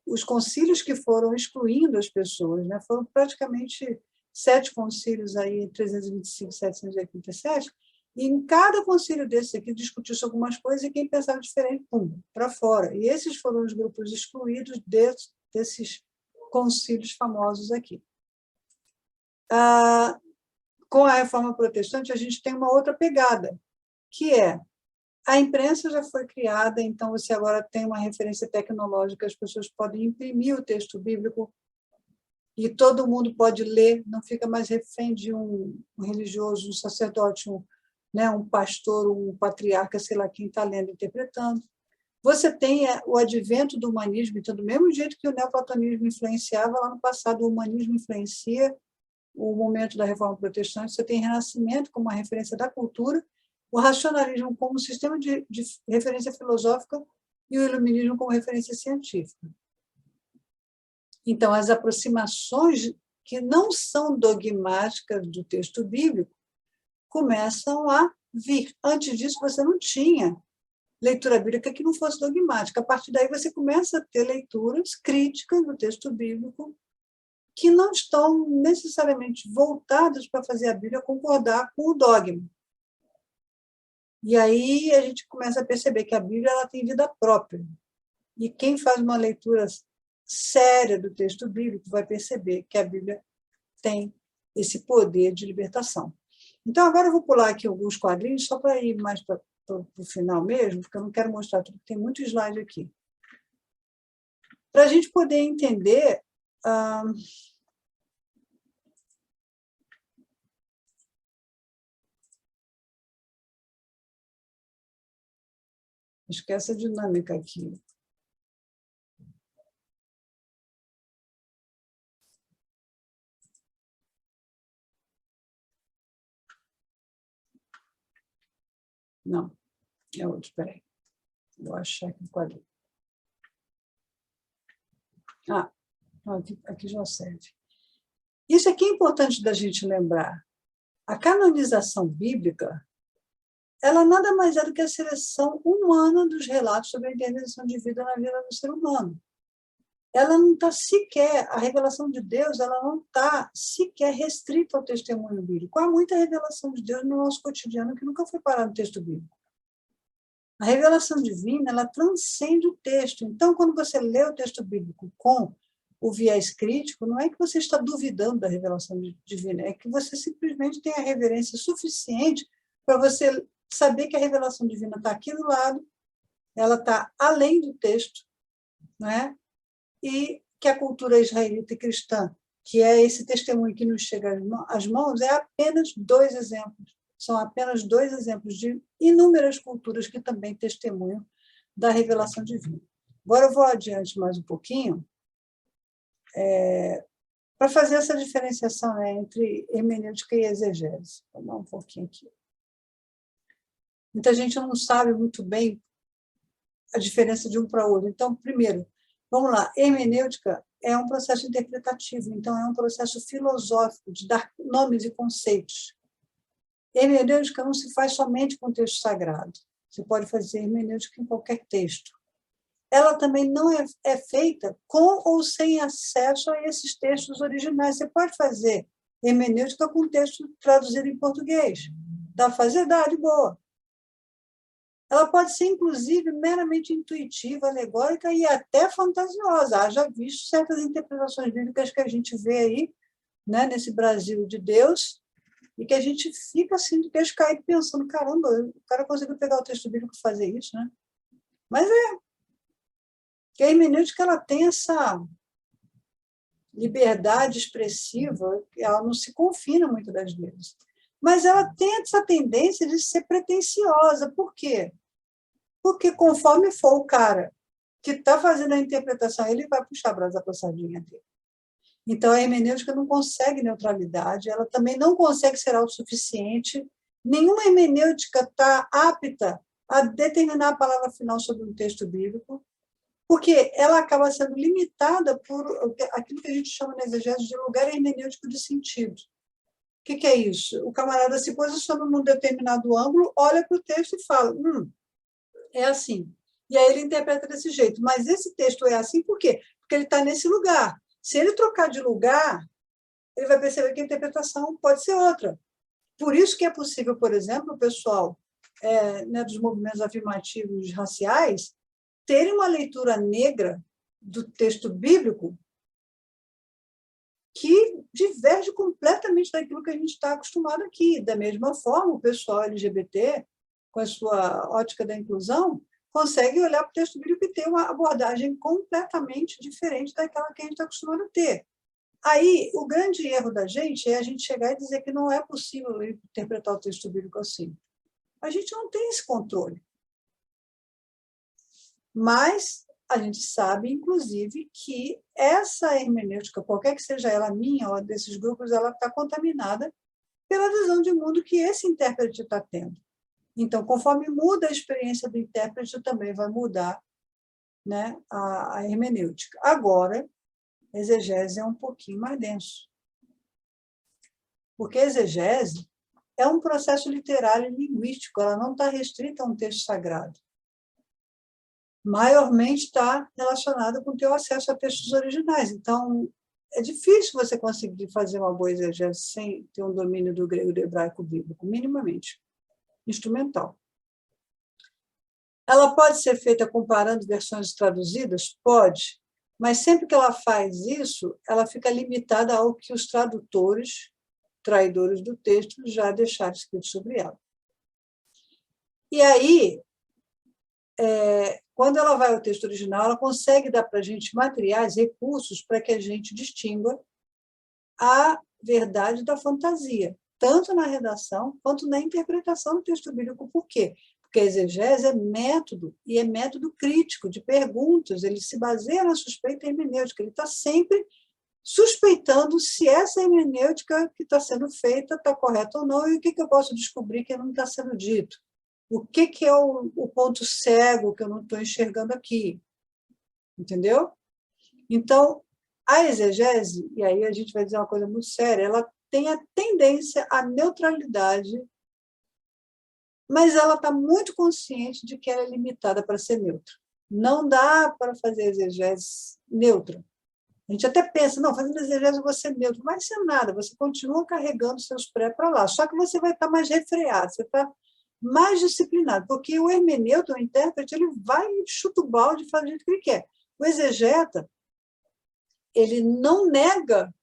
os concílios que foram excluindo as pessoas, né? Foram praticamente 7 concílios aí, em 325 e 787, e em cada concílio desses aqui discutiu-se algumas coisas, e quem pensava diferente, pum, para fora. E esses foram os grupos excluídos desses concílios famosos aqui. Com a Reforma Protestante, a gente tem uma outra pegada, que a imprensa já foi criada, então você agora tem uma referência tecnológica, as pessoas podem imprimir o texto bíblico e todo mundo pode ler, não fica mais refém de um religioso, um sacerdote, um pastor, um patriarca, sei lá quem está lendo e interpretando. Você tem o advento do humanismo, então, do mesmo jeito que o neoplatonismo influenciava lá no passado, o humanismo influencia o momento da Reforma Protestante, você tem Renascimento como uma referência da cultura, o racionalismo como sistema de referência filosófica e o iluminismo como referência científica. Então, as aproximações que não são dogmáticas do texto bíblico começam a vir. Antes disso, você não tinha leitura bíblica que não fosse dogmática. A partir daí, você começa a ter leituras críticas do texto bíblico que não estão necessariamente voltadas para fazer a Bíblia concordar com o dogma. E aí a gente começa a perceber que a Bíblia ela tem vida própria. E quem faz uma leitura séria do texto bíblico vai perceber que a Bíblia tem esse poder de libertação. Então, agora eu vou pular aqui alguns quadrinhos, só para ir mais para o final mesmo, porque eu não quero mostrar tudo, tem muito slide aqui. Para a gente poder entender... Acho que essa dinâmica aqui. Não, é outro, espera aí. Vou achar aqui o quadrinho. Aqui já serve. Isso aqui é importante da gente lembrar. A canonização bíblica, ela nada mais é do que a seleção humana dos relatos sobre a intervenção de vida na vida do ser humano. Ela não está sequer, a revelação de Deus, ela não está sequer restrita ao testemunho bíblico. Há muita revelação de Deus no nosso cotidiano que nunca foi parada no texto bíblico. A revelação divina, ela transcende o texto. Então, quando você lê o texto bíblico com o viés crítico, não é que você está duvidando da revelação divina, é que você simplesmente tem a reverência suficiente para você saber que a revelação divina está aqui do lado, ela está além do texto, não é? E que a cultura israelita e cristã, que é esse testemunho que nos chega às mãos, é apenas 2 exemplos. São apenas 2 exemplos de inúmeras culturas que também testemunham da revelação divina. Agora eu vou adiante mais um pouquinho, para fazer essa diferenciação, né, entre hermenêutica e exegese. Vou dar um pouquinho aqui. Muita gente não sabe muito bem a diferença de um para o outro. Então, primeiro, vamos lá, hermenêutica é um processo interpretativo, então é um processo filosófico de dar nomes e conceitos. Hermenêutica não se faz somente com texto sagrado. Você pode fazer hermenêutica em qualquer texto. Ela também não é feita com ou sem acesso a esses textos originais. Você pode fazer hermenêutica com texto traduzido em português. Dá para fazer? Dá, de boa. Ela pode ser, inclusive, meramente intuitiva, alegórica e até fantasiosa. Haja visto certas interpretações bíblicas que a gente vê aí, né, nesse Brasil de Deus, e que a gente fica assim de queixo caído pensando, caramba, o cara conseguiu pegar o texto bíblico e fazer isso, né? Mas que a hermenêutica ela tem essa liberdade expressiva, ela não se confina muito das vezes. Mas ela tem essa tendência de ser pretensiosa. Por quê? Porque conforme for o cara que está fazendo a interpretação, ele vai puxar a brasa para a sardinha dele. Então, a hermenêutica não consegue neutralidade, ela também não consegue ser autossuficiente. Nenhuma hermenêutica está apta a determinar a palavra final sobre um texto bíblico, porque ela acaba sendo limitada por aquilo que a gente chama na exegese de lugar hermenêutico de sentido. O que é isso? O camarada se posiciona num determinado ângulo, olha para o texto e fala, é assim. E aí ele interpreta desse jeito. Mas esse texto é assim por quê? Porque ele está nesse lugar. Se ele trocar de lugar, ele vai perceber que a interpretação pode ser outra. Por isso que é possível, por exemplo, o pessoal dos movimentos afirmativos raciais terem uma leitura negra do texto bíblico que diverge completamente daquilo que a gente está acostumado aqui. Da mesma forma, o pessoal LGBT, com a sua ótica da inclusão, consegue olhar para o texto bíblico e ter uma abordagem completamente diferente daquela que a gente está acostumado a ter. Aí, o grande erro da gente é a gente chegar e dizer que não é possível interpretar o texto bíblico assim. A gente não tem esse controle. Mas a gente sabe, inclusive, que essa hermenêutica, qualquer que seja ela, minha ou desses grupos, ela está contaminada pela visão de mundo que esse intérprete está tendo. Então, conforme muda a experiência do intérprete, também vai mudar, né, a hermenêutica. Agora, A exegese é um pouquinho mais denso. Porque a exegese é um processo literário e linguístico, ela não está restrita a um texto sagrado. Maiormente está relacionada com o teu acesso a textos originais. Então, é difícil você conseguir fazer uma boa exegese sem ter um domínio do grego e do hebraico bíblico, minimamente. Instrumental. Ela pode ser feita comparando versões traduzidas? Pode. Mas sempre que ela faz isso, ela fica limitada ao que os tradutores, traidores do texto, já deixaram escrito sobre ela. E aí, quando ela vai ao texto original, ela consegue dar para a gente materiais, recursos, para que a gente distinga a verdade da fantasia, tanto na redação quanto na interpretação do texto bíblico. Por quê? Porque a exegese é método, e é método crítico, de perguntas, ele se baseia na suspeita hermenêutica, ele está sempre suspeitando se essa hermenêutica que está sendo feita está correta ou não, e o que eu posso descobrir que não está sendo dito. O que é o ponto cego que eu não estou enxergando aqui? Entendeu? Então, a exegese, e aí a gente vai dizer uma coisa muito séria, ela tem a tendência à neutralidade, mas ela está muito consciente de que ela é limitada para ser neutra. Não dá para fazer exegese neutra. A gente até pensa, não, fazendo exegese eu vou ser neutro, mas isso é nada, você continua carregando seus pré para lá, só que você vai estar mais refreado, você está mais disciplinado, porque o hermeneuta, o intérprete, ele vai e chuta o balde e faz o jeito que ele quer. O exegeta, ele não nega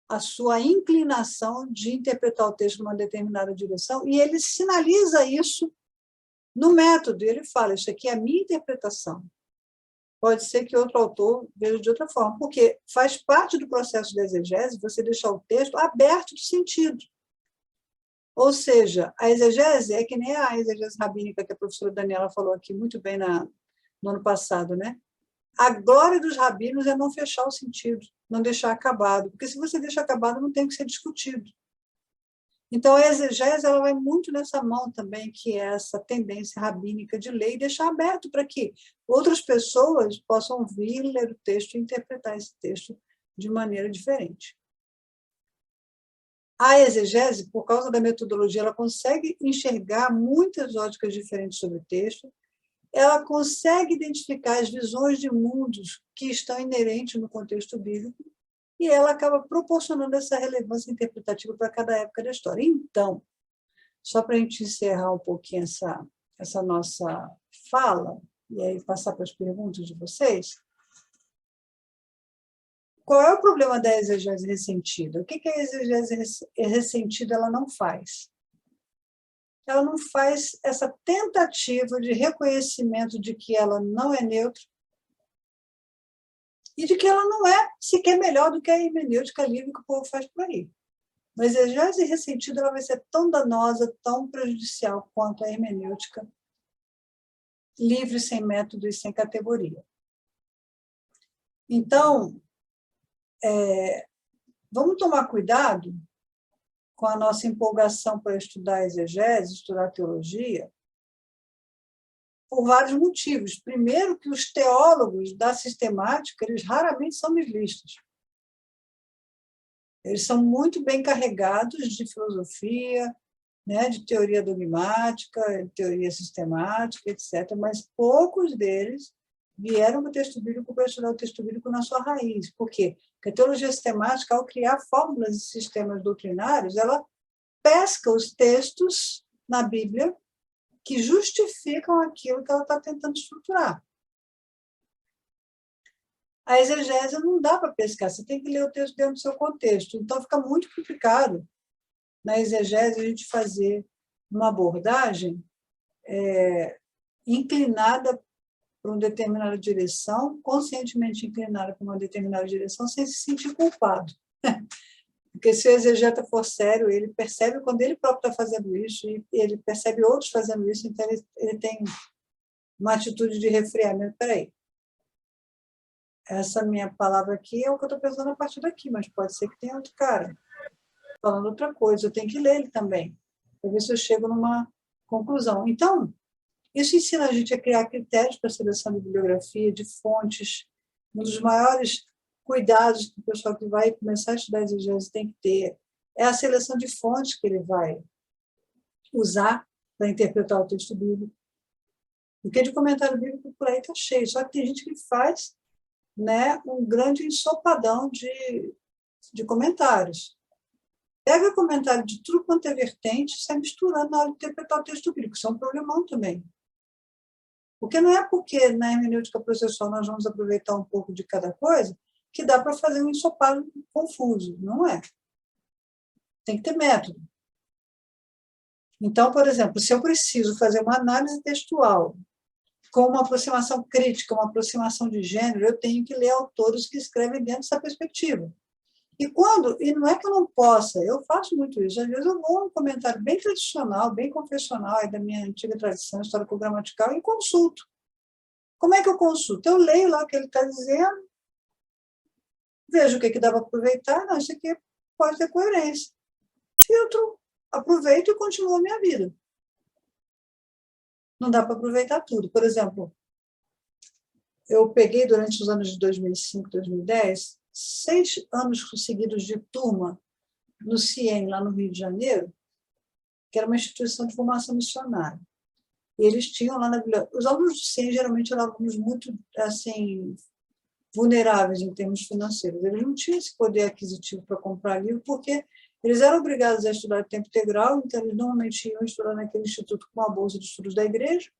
a sua inclinação de interpretar o texto numa determinada direção, e ele sinaliza isso no método. Ele fala, isso aqui é a minha interpretação. Pode ser que outro autor veja de outra forma, porque faz parte do processo da exegese você deixar o texto aberto de sentido. Ou seja, a exegese é que nem a exegese rabínica que a professora Daniela falou aqui muito bem no ano passado, né? A glória dos rabinos é não fechar o sentido, não deixar acabado, porque se você deixa acabado, não tem que ser discutido. Então, a exegese ela vai muito nessa mão também, que é essa tendência rabínica de ler e deixar aberto para que outras pessoas possam vir, ler o texto e interpretar esse texto de maneira diferente. A exegese, por causa da metodologia, ela consegue enxergar muitas óticas diferentes sobre o texto, ela consegue identificar as visões de mundos que estão inerentes no contexto bíblico e ela acaba proporcionando essa relevância interpretativa para cada época da história. Então, só para a gente encerrar um pouquinho essa nossa fala, e aí passar para as perguntas de vocês, qual é o problema da exegese ressentida? O que a exegese ressentida ela não faz? Ela não faz essa tentativa de reconhecimento de que ela não é neutra e de que ela não é sequer melhor do que a hermenêutica livre que o povo faz por aí. Mas a exegese ressentida ela vai ser tão danosa, tão prejudicial quanto a hermenêutica livre, sem método e sem categoria. Então, vamos tomar cuidado com a nossa empolgação para estudar exegese, estudar teologia, por vários motivos. Primeiro, que os teólogos da sistemática, eles raramente são biblistas. Eles são muito bem carregados de filosofia, né, de teoria dogmática, de teoria sistemática, etc., mas poucos deles vieram para o texto bíblico para estudar o texto bíblico na sua raiz. Por quê? Porque a teologia sistemática, ao criar fórmulas e sistemas doutrinários, ela pesca os textos na Bíblia que justificam aquilo que ela está tentando estruturar. A exegese não dá para pescar, você tem que ler o texto dentro do seu contexto. Então, fica muito complicado, na exegese, a gente fazer uma abordagem inclinada para uma determinada direção, conscientemente inclinada para uma determinada direção, sem se sentir culpado. Porque se o exegeta for sério, ele percebe quando ele próprio está fazendo isso, e ele percebe outros fazendo isso, então ele tem uma atitude de refreamento. Peraí, essa minha palavra aqui é o que eu estou pensando a partir daqui, mas pode ser que tenha outro cara falando outra coisa, eu tenho que ler ele também, para ver se eu chego numa conclusão. Então, isso ensina a gente a criar critérios para a seleção de bibliografia, de fontes. Um dos maiores cuidados que o pessoal que vai começar a estudar exegese tem que ter, é a seleção de fontes que ele vai usar para interpretar o texto bíblico. Porque de comentário bíblico por aí está cheio, só que tem gente que faz, né, um grande ensopadão de comentários. Pega comentário de tudo quanto é vertente e sai misturando na hora de interpretar o texto bíblico. Isso é um problemão também. Porque não é porque na hermenêutica processual nós vamos aproveitar um pouco de cada coisa que dá para fazer um ensopado confuso. Não é. Tem que ter método. Então, por exemplo, se eu preciso fazer uma análise textual com uma aproximação crítica, uma aproximação de gênero, eu tenho que ler autores que escrevem dentro dessa perspectiva. E não é que eu não possa, eu faço muito isso. Às vezes eu vou a um comentário bem tradicional, bem confessional, da minha antiga tradição histórico-gramatical, e consulto. Como é que eu consulto? Eu leio lá o que ele está dizendo, vejo o que dá para aproveitar, não, isso aqui pode ter coerência. Filtro, aproveito e continuo a minha vida. Não dá para aproveitar tudo. Por exemplo, eu peguei durante os anos de 2005, 2010, 6 anos seguidos de turma no CIEM, lá no Rio de Janeiro, que era uma instituição de formação missionária. E eles tinham lá na biblioteca... Os alunos do CIEM geralmente eram alunos muito assim, vulneráveis em termos financeiros. Eles não tinham esse poder aquisitivo para comprar livro, porque eles eram obrigados a estudar de tempo integral, então eles normalmente iam estudar naquele instituto com a bolsa de estudos da igreja.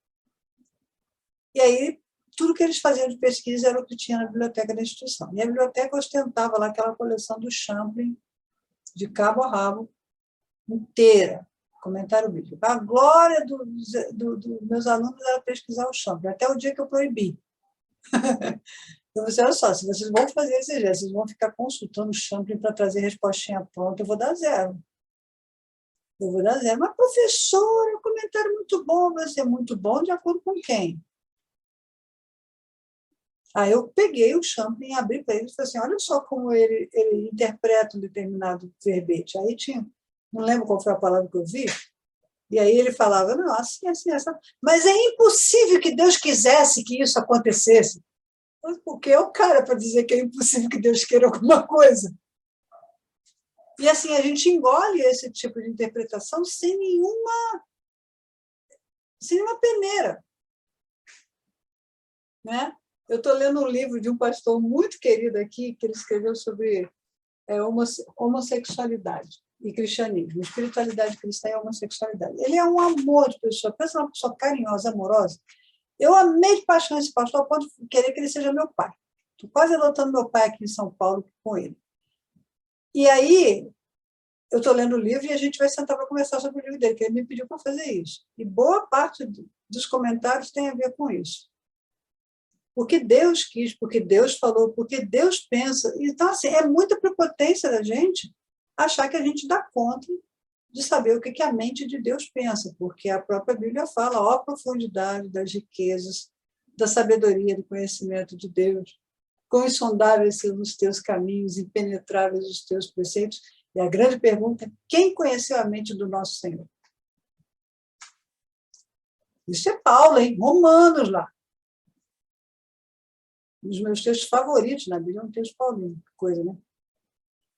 E aí, tudo que eles faziam de pesquisa era o que tinha na biblioteca da instituição. E a biblioteca ostentava lá aquela coleção do Champlin, de cabo a rabo, inteira, comentário bíblico. A glória dos meus alunos era pesquisar o Champlin, até o dia que eu proibi. Então, você, olha só, se vocês vão fazer exegese, vocês vão ficar consultando o Champlin para trazer respostinha pronta, eu vou dar 0. Eu vou dar 0. Mas, professora, um comentário muito bom, vai ser muito bom de acordo com quem? Aí eu peguei o Champlin, abri para ele e falei assim, olha só como ele interpreta um determinado verbete. Aí tinha, não lembro qual foi a palavra que eu vi, e aí ele falava, não, assim, assim, assim. Mas é impossível que Deus quisesse que isso acontecesse. Porque é o cara para dizer que é impossível que Deus queira alguma coisa. E assim, a gente engole esse tipo de interpretação sem nenhuma peneira. Né? Eu estou lendo um livro de um pastor muito querido aqui, que ele escreveu sobre homossexualidade e cristianismo, espiritualidade cristã e homossexualidade. Ele é um amor de pessoa, pensa numa pessoa carinhosa, amorosa. Eu amei de paixão esse pastor, ao ponto de querer que ele seja meu pai. Estou quase adotando meu pai aqui em São Paulo com ele. E aí, eu estou lendo o livro e a gente vai sentar para conversar sobre o livro dele, que ele me pediu para fazer isso. E boa parte dos comentários tem a ver com isso. Porque Deus quis, porque Deus falou, porque Deus pensa. Então, assim, é muita prepotência da gente achar que a gente dá conta de saber o que a mente de Deus pensa, porque a própria Bíblia fala, ó, a profundidade das riquezas, da sabedoria, do conhecimento de Deus, quão insondáveis são os teus caminhos, impenetráveis os teus preceitos. E a grande pergunta é, quem conheceu a mente do nosso Senhor? Isso é Paulo, hein? Romanos lá. Um dos meus textos favoritos na Bíblia é um texto paulino, que coisa, né?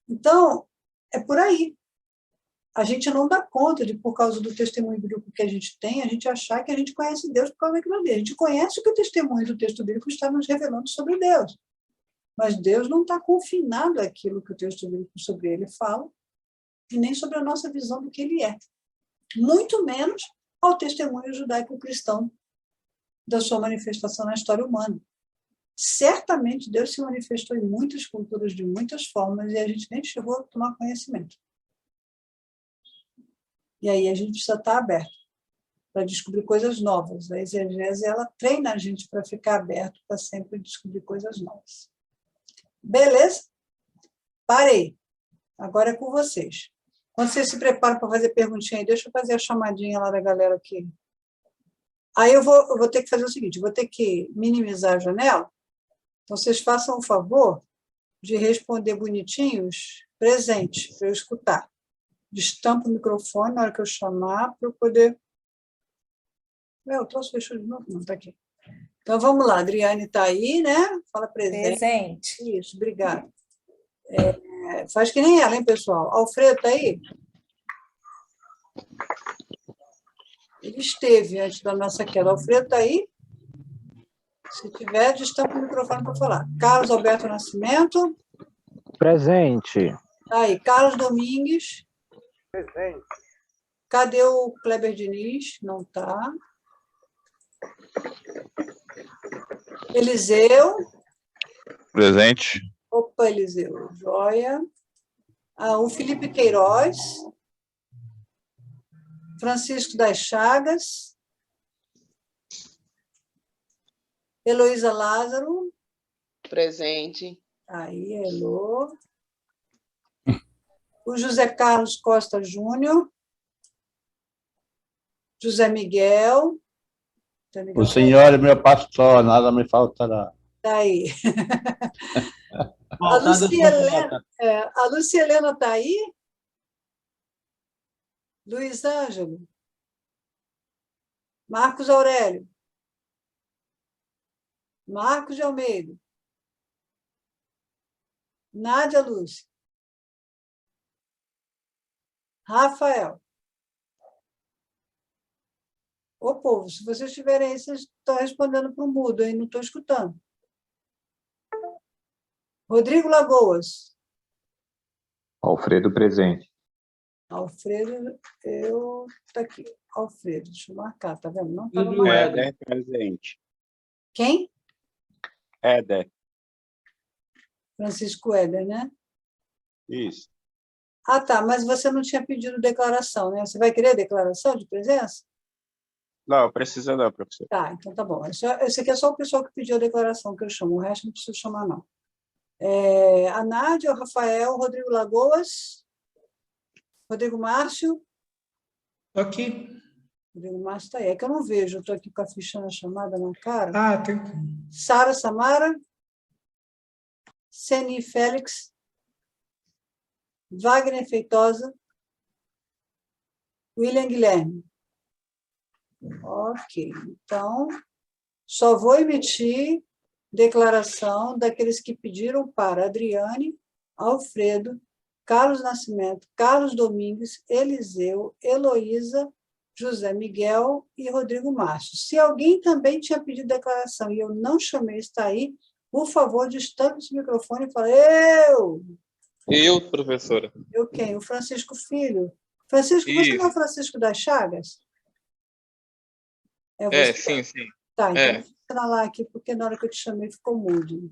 Então, é por aí. A gente não dá conta de, por causa do testemunho bíblico que a gente tem, a gente achar que a gente conhece Deus por causa daquilo ali. A gente conhece o que o testemunho do texto bíblico está nos revelando sobre Deus. Mas Deus não está confinado àquilo que o texto bíblico sobre ele fala, e nem sobre a nossa visão do que ele é. Muito menos ao testemunho judaico-cristão da sua manifestação na história humana. Certamente Deus se manifestou em muitas culturas, de muitas formas, e a gente nem chegou a tomar conhecimento. E aí a gente precisa estar aberto para descobrir coisas novas. A exegese, ela treina a gente para ficar aberto, para sempre descobrir coisas novas. Beleza? Parei. Agora é com vocês. Quando vocês se preparam para fazer perguntinha aí, deixa eu fazer a chamadinha lá da galera aqui. Aí eu vou ter que fazer o seguinte, vou ter que minimizar a janela. Então, vocês façam o favor de responder bonitinhos, presente, para eu escutar. Destampa o microfone na hora que eu chamar, para eu poder... O troço fechou de novo? Não, está aqui. Então, vamos lá. Adriane está aí, né? Fala presente. Presente. Isso, obrigada. Faz que nem ela, hein, pessoal? Alfredo está aí? Ele esteve antes da nossa queda. Alfredo está aí? Se tiver, destampa o microfone para falar. Carlos Alberto Nascimento? Presente. Está aí. Carlos Domingues? Presente. Cadê o Kleber Diniz? Não está. Eliseu? Presente. Opa, Eliseu. Joia. O Felipe Queiroz? Francisco das Chagas? Heloísa Lázaro? Presente. Aí, Elo. O José Carlos Costa Júnior? José Miguel? O Senhor é meu pastor, nada me faltará. Está aí. A Lúcia Helena está aí? Luiz Ângelo? Marcos Aurélio? Marcos de Almeida? Nádia Lúcia? Rafael? Ô, povo, se vocês estiverem aí, vocês estão respondendo para o mudo, aí não estou escutando. Rodrigo Lagoas? Alfredo presente. Alfredo, está aqui. Alfredo, deixa eu marcar, tá vendo? Não estava Pedro marcado. Éder presente. Quem? Éder. Francisco Éder, né? Isso. Ah, tá, mas você não tinha pedido declaração, né? Você vai querer declaração de presença? Não, precisa não, professor. Tá, então tá bom. Esse aqui é só o pessoal que pediu a declaração que eu chamo, o resto não preciso chamar, não. A Nádia, o Rafael, o Rodrigo Lagoas, Rodrigo Márcio. Estou aqui. Rodrigo Márcio está aí. É que eu não vejo, eu estou aqui com a ficha na chamada na cara. Ah, tem. Sara Samara, Seni Félix, Wagner Feitosa, William Guilherme. Ok, então, só vou emitir declaração daqueles que pediram para Adriane, Alfredo, Carlos Nascimento, Carlos Domingues, Eliseu, Heloísa, José Miguel e Rodrigo Márcio. Se alguém também tinha pedido declaração e eu não chamei, está aí, por favor, destampe esse microfone e fale, Eu, professora. Eu quem? O Francisco Filho. Francisco, você não é o Francisco das Chagas? Sim. Tá, então vou assinalar aqui, porque na hora que eu te chamei ficou mudo.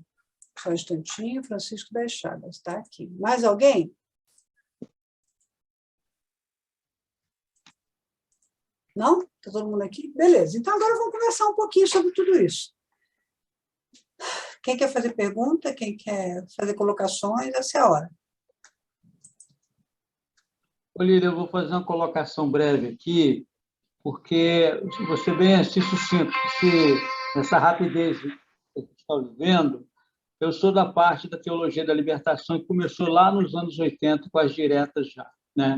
Só um instantinho, Francisco das Chagas, está aqui. Mais alguém? Não? Está todo mundo aqui? Beleza. Então, agora vamos conversar um pouquinho sobre tudo isso. Quem quer fazer pergunta? Quem quer fazer colocações? Essa é a hora. Olívia, eu vou fazer uma colocação breve aqui, porque você bem assim sucinto, nessa rapidez que a gente está vivendo, eu sou da parte da teologia da libertação que começou lá nos anos 80 com as diretas já, né?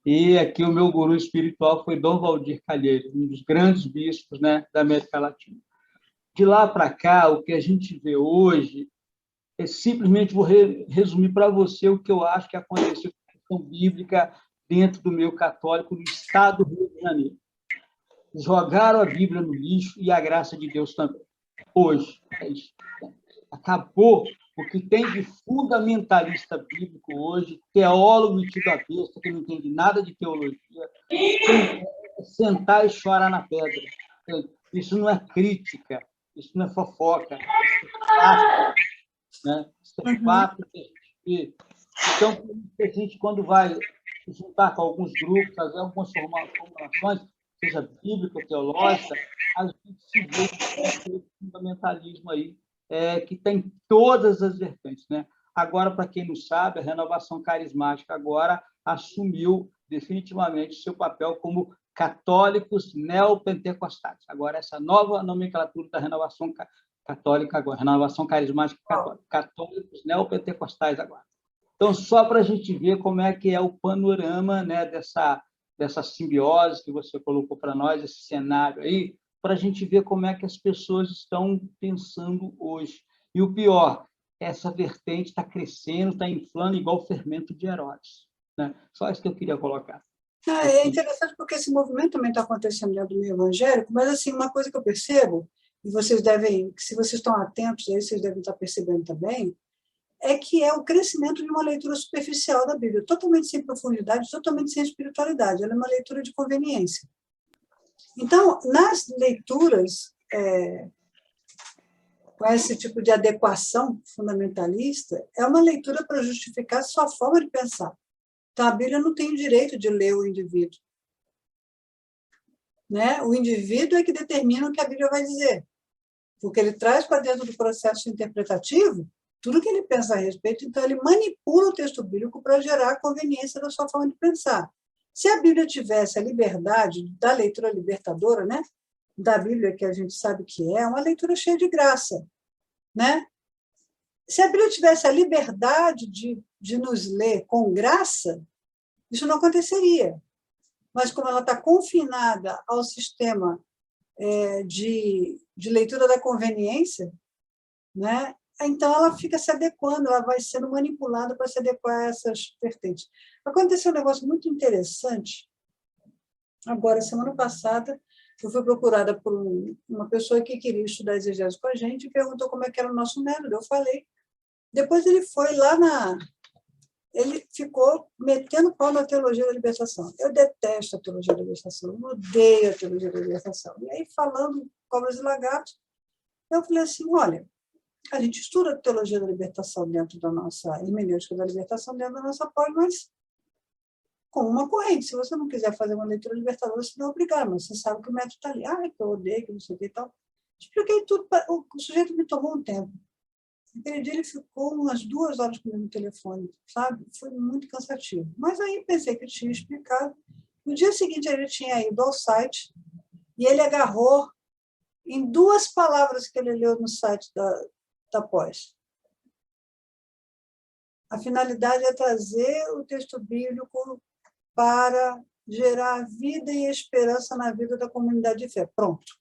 E aqui o meu guru espiritual foi Dom Valdir Calheiro, um dos grandes bispos, né, da América Latina. De lá para cá, o que a gente vê hoje é simplesmente, vou resumir para você o que eu acho que aconteceu com a questão bíblica dentro do meio católico no estado do Rio de Janeiro. Jogaram a Bíblia no lixo e a graça de Deus também. Hoje, é isso. Acabou o que tem de fundamentalista bíblico hoje, teólogo metido a besta, que não entende nada de teologia, sentar e chorar na pedra. Isso não é crítica, isso não é fofoca, isso é fato. Né? Isso é fato. Então, a gente, quando vai juntar com alguns grupos, fazer algumas formulações, seja bíblica ou teológica, a gente se vê com esse fundamentalismo aí, que tem todas as vertentes. Né? Agora, para quem não sabe, a renovação carismática agora assumiu definitivamente seu papel como católicos neopentecostais. Agora, essa nova nomenclatura da renovação católica agora, renovação carismática católica, católicos neopentecostais agora. Então, só para a gente ver como é que é o panorama, né, dessa simbiose que você colocou para nós, esse cenário aí, para a gente ver como é que as pessoas estão pensando hoje. E o pior, essa vertente está crescendo, está inflando igual o fermento de Herodes, né? Só isso que eu queria colocar. É interessante porque esse movimento também está acontecendo dentro do meio evangélico, mas assim, uma coisa que eu percebo, e vocês devem, se vocês estão atentos, aí vocês devem estar percebendo também, é que é o crescimento de uma leitura superficial da Bíblia, totalmente sem profundidade, totalmente sem espiritualidade. Ela é uma leitura de conveniência. Então, nas leituras com esse tipo de adequação fundamentalista, é uma leitura para justificar sua forma de pensar. Então, a Bíblia não tem o direito de ler o indivíduo. Né? O indivíduo é que determina o que a Bíblia vai dizer, porque ele traz para dentro do processo interpretativo tudo que ele pensa a respeito, então ele manipula o texto bíblico para gerar a conveniência da sua forma de pensar. Se a Bíblia tivesse a liberdade da leitura libertadora, né, da Bíblia, que a gente sabe que é uma leitura cheia de graça, né? Se a Bíblia tivesse a liberdade de nos ler com graça, isso não aconteceria. Mas como ela está confinada ao sistema de leitura da conveniência, né? Então ela fica se adequando, ela vai sendo manipulada para se adequar a essas vertentes. Aconteceu um negócio muito interessante. Agora, semana passada, eu fui procurada por uma pessoa que queria estudar exegese com a gente e perguntou como é que era o nosso método. Eu falei. Depois ele foi lá ele ficou metendo pau na teologia da libertação. Eu detesto a teologia da libertação, eu odeio a teologia da libertação. E aí, falando cobras e lagartos, eu falei assim, olha, a gente estuda a teologia da libertação dentro da nossa hermenêutica da libertação, dentro da nossa pós, mas como uma corrente. Se você não quiser fazer uma leitura libertadora, você não é obrigado, mas você sabe que o método está ali. Que eu odeio, que não sei o que e tal. Expliquei tudo, o sujeito me tomou um tempo. Aquele dia ele ficou umas 2 horas comigo no telefone, sabe? Foi muito cansativo. Mas aí pensei que eu tinha explicado. No dia seguinte, ele tinha ido ao site e ele agarrou em 2 palavras que ele leu no site da pós. A finalidade é trazer o texto bíblico para gerar vida e esperança na vida da comunidade de fé. Pronto.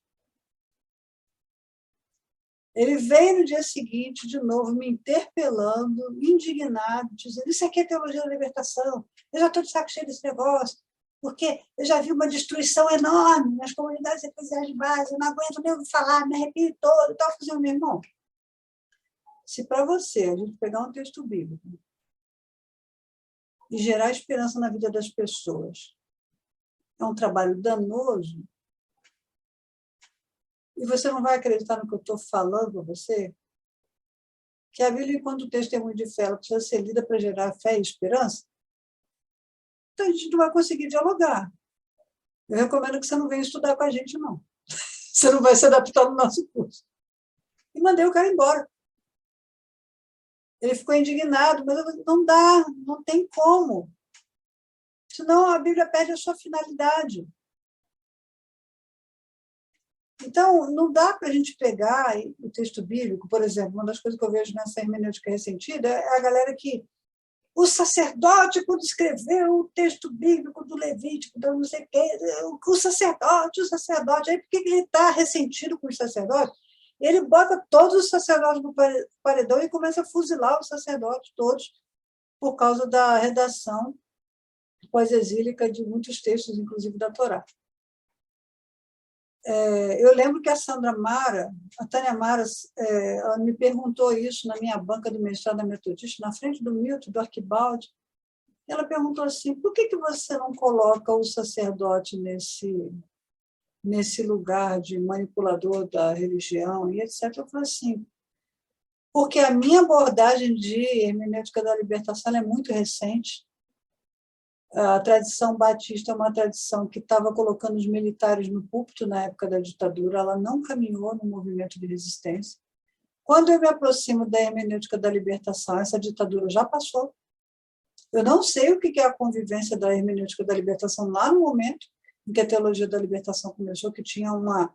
Ele veio no dia seguinte, de novo, me interpelando, indignado, dizendo isso aqui é teologia da libertação, eu já estou de saco cheio desse negócio, porque eu já vi uma destruição enorme nas comunidades eclesiais de base, eu não aguento nem ouvir falar, me arrepio todo, e tal, fazendo meu irmão. Se para você a gente pegar um texto bíblico e gerar esperança na vida das pessoas é um trabalho danoso, e você não vai acreditar no que eu estou falando para você, que a Bíblia, enquanto testemunho de fé, ela precisa ser lida para gerar fé e esperança, então a gente não vai conseguir dialogar. Eu recomendo que você não venha estudar com a gente, não. Você não vai se adaptar no nosso curso. E mandei o cara embora. Ele ficou indignado, mas não dá, não tem como. Senão a Bíblia perde a sua finalidade. Então, não dá para a gente pegar o texto bíblico, por exemplo, uma das coisas que eu vejo nessa hermenêutica ressentida é a galera que o sacerdote, quando escreveu o texto bíblico do Levítico, do não sei o quê, o sacerdote, aí por que ele está ressentido com os sacerdotes? Ele bota todos os sacerdotes no paredão e começa a fuzilar os sacerdotes todos por causa da redação pós-exílica de muitos textos, inclusive da Torá. Eu lembro que a Tânia Mara, ela me perguntou isso na minha banca do mestrado da Metodista, na frente do Milton, do Arquibaldi. Ela perguntou assim, por que você não coloca o sacerdote nesse lugar de manipulador da religião e etc? Eu falei assim, porque a minha abordagem de hermenêutica da libertação é muito recente. A tradição batista é uma tradição que estava colocando os militares no púlpito na época da ditadura, ela não caminhou no movimento de resistência. Quando eu me aproximo da hermenêutica da libertação, essa ditadura já passou. Eu não sei o que é a convivência da hermenêutica da libertação lá no momento em que a teologia da libertação começou, que tinha uma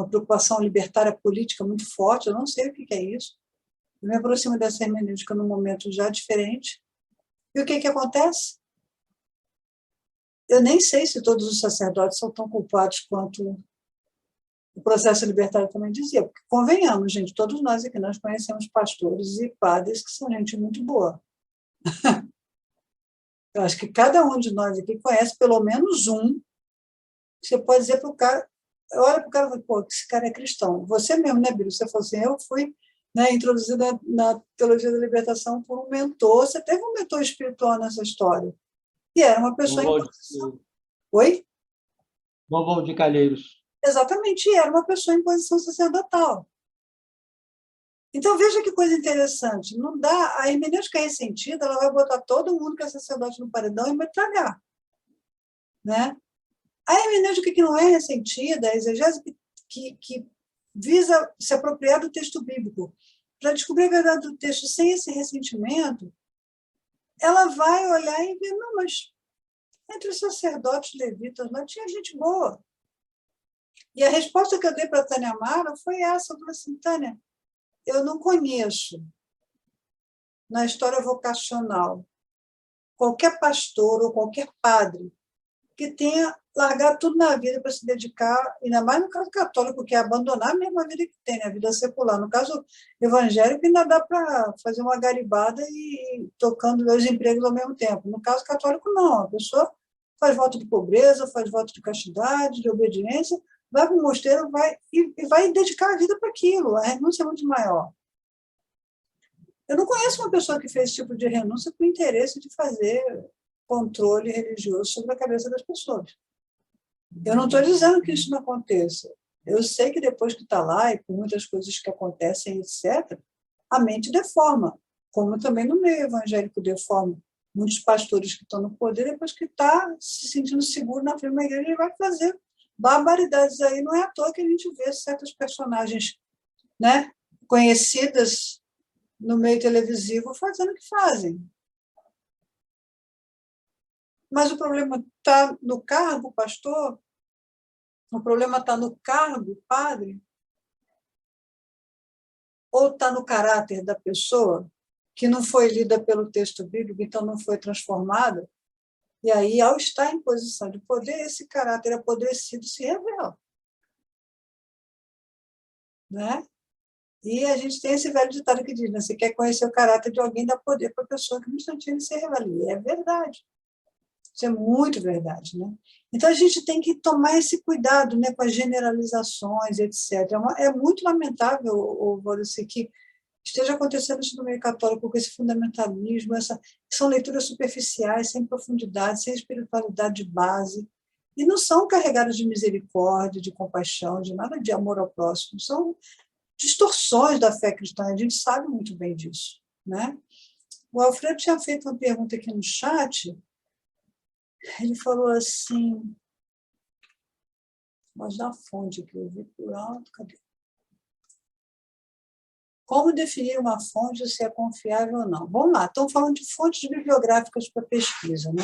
preocupação libertária política muito forte, eu não sei o que é isso. Eu me aproximo dessa hermenêutica num momento já diferente. E o que acontece? Eu nem sei se todos os sacerdotes são tão culpados quanto O processo libertário também dizia, porque convenhamos, gente, todos nós aqui, nós conhecemos pastores e padres que são gente muito boa. Eu acho que cada um de nós aqui conhece pelo menos um. Você pode dizer para o cara, olha para o cara e fala, pô, esse cara é cristão. Você mesmo, né, Bíblia? Você falou assim, eu fui, né, introduzida na teologia da libertação por um mentor. Você teve um mentor espiritual nessa história. E era uma pessoa em posição... Oi? Bombom de Calheiros. Exatamente, e era uma pessoa em posição sacerdotal. Então, veja que coisa interessante. Não dá, a hermenêutica ressentida, ela vai botar todo mundo que é sacerdote no paredão e vai tragar. Né? A hermenêutica que não é ressentida, a exegese que visa se apropriar do texto bíblico, para descobrir a verdade do texto sem esse ressentimento, ela vai olhar e ver, não, mas entre os sacerdotes levitas lá tinha gente boa. E a resposta que eu dei para a Tânia Amaro foi essa. Eu falei assim, Tânia, eu não conheço, na história vocacional, qualquer pastor ou qualquer padre que tenha largado tudo na vida para se dedicar, ainda mais no caso católico, que é abandonar a mesma vida que tem, a vida secular. No caso evangélico, ainda dá para fazer uma garibada e tocando 2 empregos ao mesmo tempo. No caso católico, não. A pessoa faz voto de pobreza, faz voto de castidade, de obediência, vai para o mosteiro e vai dedicar a vida para aquilo. A renúncia é muito maior. Eu não conheço uma pessoa que fez esse tipo de renúncia com interesse de fazer controle religioso sobre a cabeça das pessoas. Eu não estou dizendo que isso não aconteça. Eu sei que depois que está lá, e por muitas coisas que acontecem, etc., a mente deforma, como também no meio evangélico deforma. Muitos pastores que estão no poder, depois que está se sentindo seguro na frente de uma igreja, ele vai fazer barbaridades aí. Não é à toa que a gente vê certas personagens, né, conhecidas no meio televisivo fazendo o que fazem. Mas o problema está no cargo, pastor? O problema está no cargo, padre? Ou está no caráter da pessoa, que não foi lida pelo texto bíblico, então não foi transformada? E aí, ao estar em posição de poder, esse caráter apodrecido se revela. Né? E a gente tem esse velho ditado que diz, né? Você quer conhecer o caráter de alguém, dá poder para a pessoa que no instantinho se revela. E é verdade. Isso é muito verdade. Né? Então, a gente tem que tomar esse cuidado, né, com as generalizações, etc. É muito lamentável, Valdeci, que esteja acontecendo isso no meio católico, com esse fundamentalismo, são leituras superficiais, sem profundidade, sem espiritualidade de base, e não são carregadas de misericórdia, de compaixão, de nada de amor ao próximo, são distorções da fé cristã, a gente sabe muito bem disso. Né? O Alfredo tinha feito uma pergunta aqui no chat, ele falou assim, vou dar a fonte aqui, eu vi por alto, cadê? Como definir uma fonte, se é confiável ou não? Vamos lá, estamos falando de fontes bibliográficas para pesquisa. Né?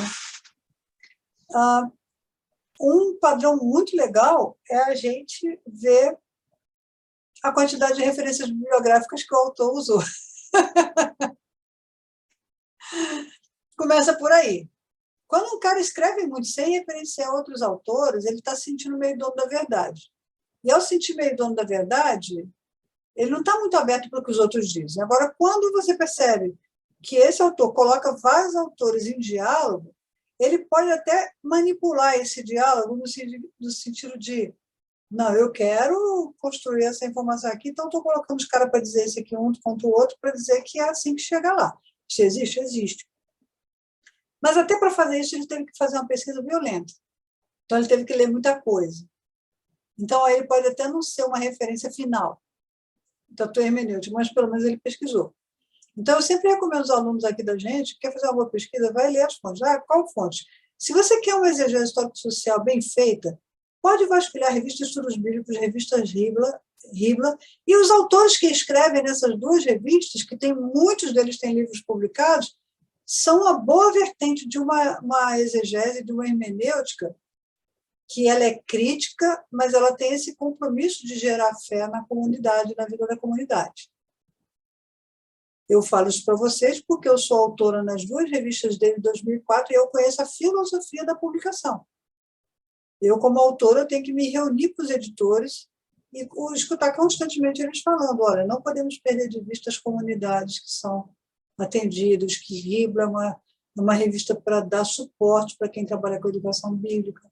Um padrão muito legal é a gente ver a quantidade de referências bibliográficas que o autor usou. Começa por aí. Quando um cara escreve muito sem referenciar outros autores, ele está se sentindo meio dono da verdade. E ao sentir meio dono da verdade, ele não está muito aberto para o que os outros dizem. Agora, quando você percebe que esse autor coloca vários autores em diálogo, ele pode até manipular esse diálogo no sentido de não, eu quero construir essa informação aqui, então estou colocando os caras para dizer esse aqui um contra o outro, para dizer que é assim que chega lá. Se existe, existe. Mas até para fazer isso, ele teve que fazer uma pesquisa violenta. Então, ele teve que ler muita coisa. Então, aí ele pode até não ser uma referência final da tua hermenêutica, mas pelo menos ele pesquisou. Então, eu sempre recomendo aos alunos aqui da gente, quer fazer uma boa pesquisa, vai ler as fontes. Qual fonte? Se você quer uma exegese histórico-social bem feita, pode vasculhar revistas de estudos bíblicos, revistas Ribla, e os autores que escrevem nessas 2 revistas, que tem, muitos deles têm livros publicados, são uma boa vertente de uma exegese, de uma hermenêutica, que ela é crítica, mas ela tem esse compromisso de gerar fé na comunidade, na vida da comunidade. Eu falo isso para vocês porque eu sou autora nas 2 revistas dele de 2004 e eu conheço a filosofia da publicação. Eu, como autora, tenho que me reunir com os editores e escutar constantemente eles falando, olha, não podemos perder de vista as comunidades que são atendidas, que Ribla é uma revista para dar suporte para quem trabalha com educação bíblica,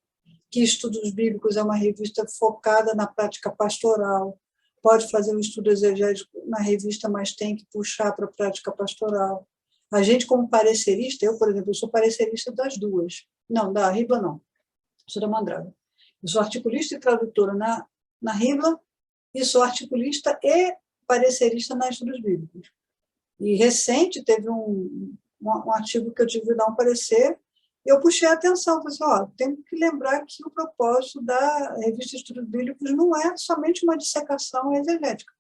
que Estudos Bíblicos é uma revista focada na prática pastoral, pode fazer um estudo exegético na revista, mas tem que puxar para a prática pastoral. A gente, como parecerista, eu, por exemplo, eu sou parecerista das duas. Não, da Ribla não, sou da Mandraga. Eu sou articulista e tradutora na Ribla e sou articulista e parecerista na Estudos Bíblicos. E recente teve um artigo que eu tive que dar um parecer, eu puxei a atenção, falei assim, tem que lembrar que o propósito da revista Estudos Bíblicos não é somente uma dissecação exegética.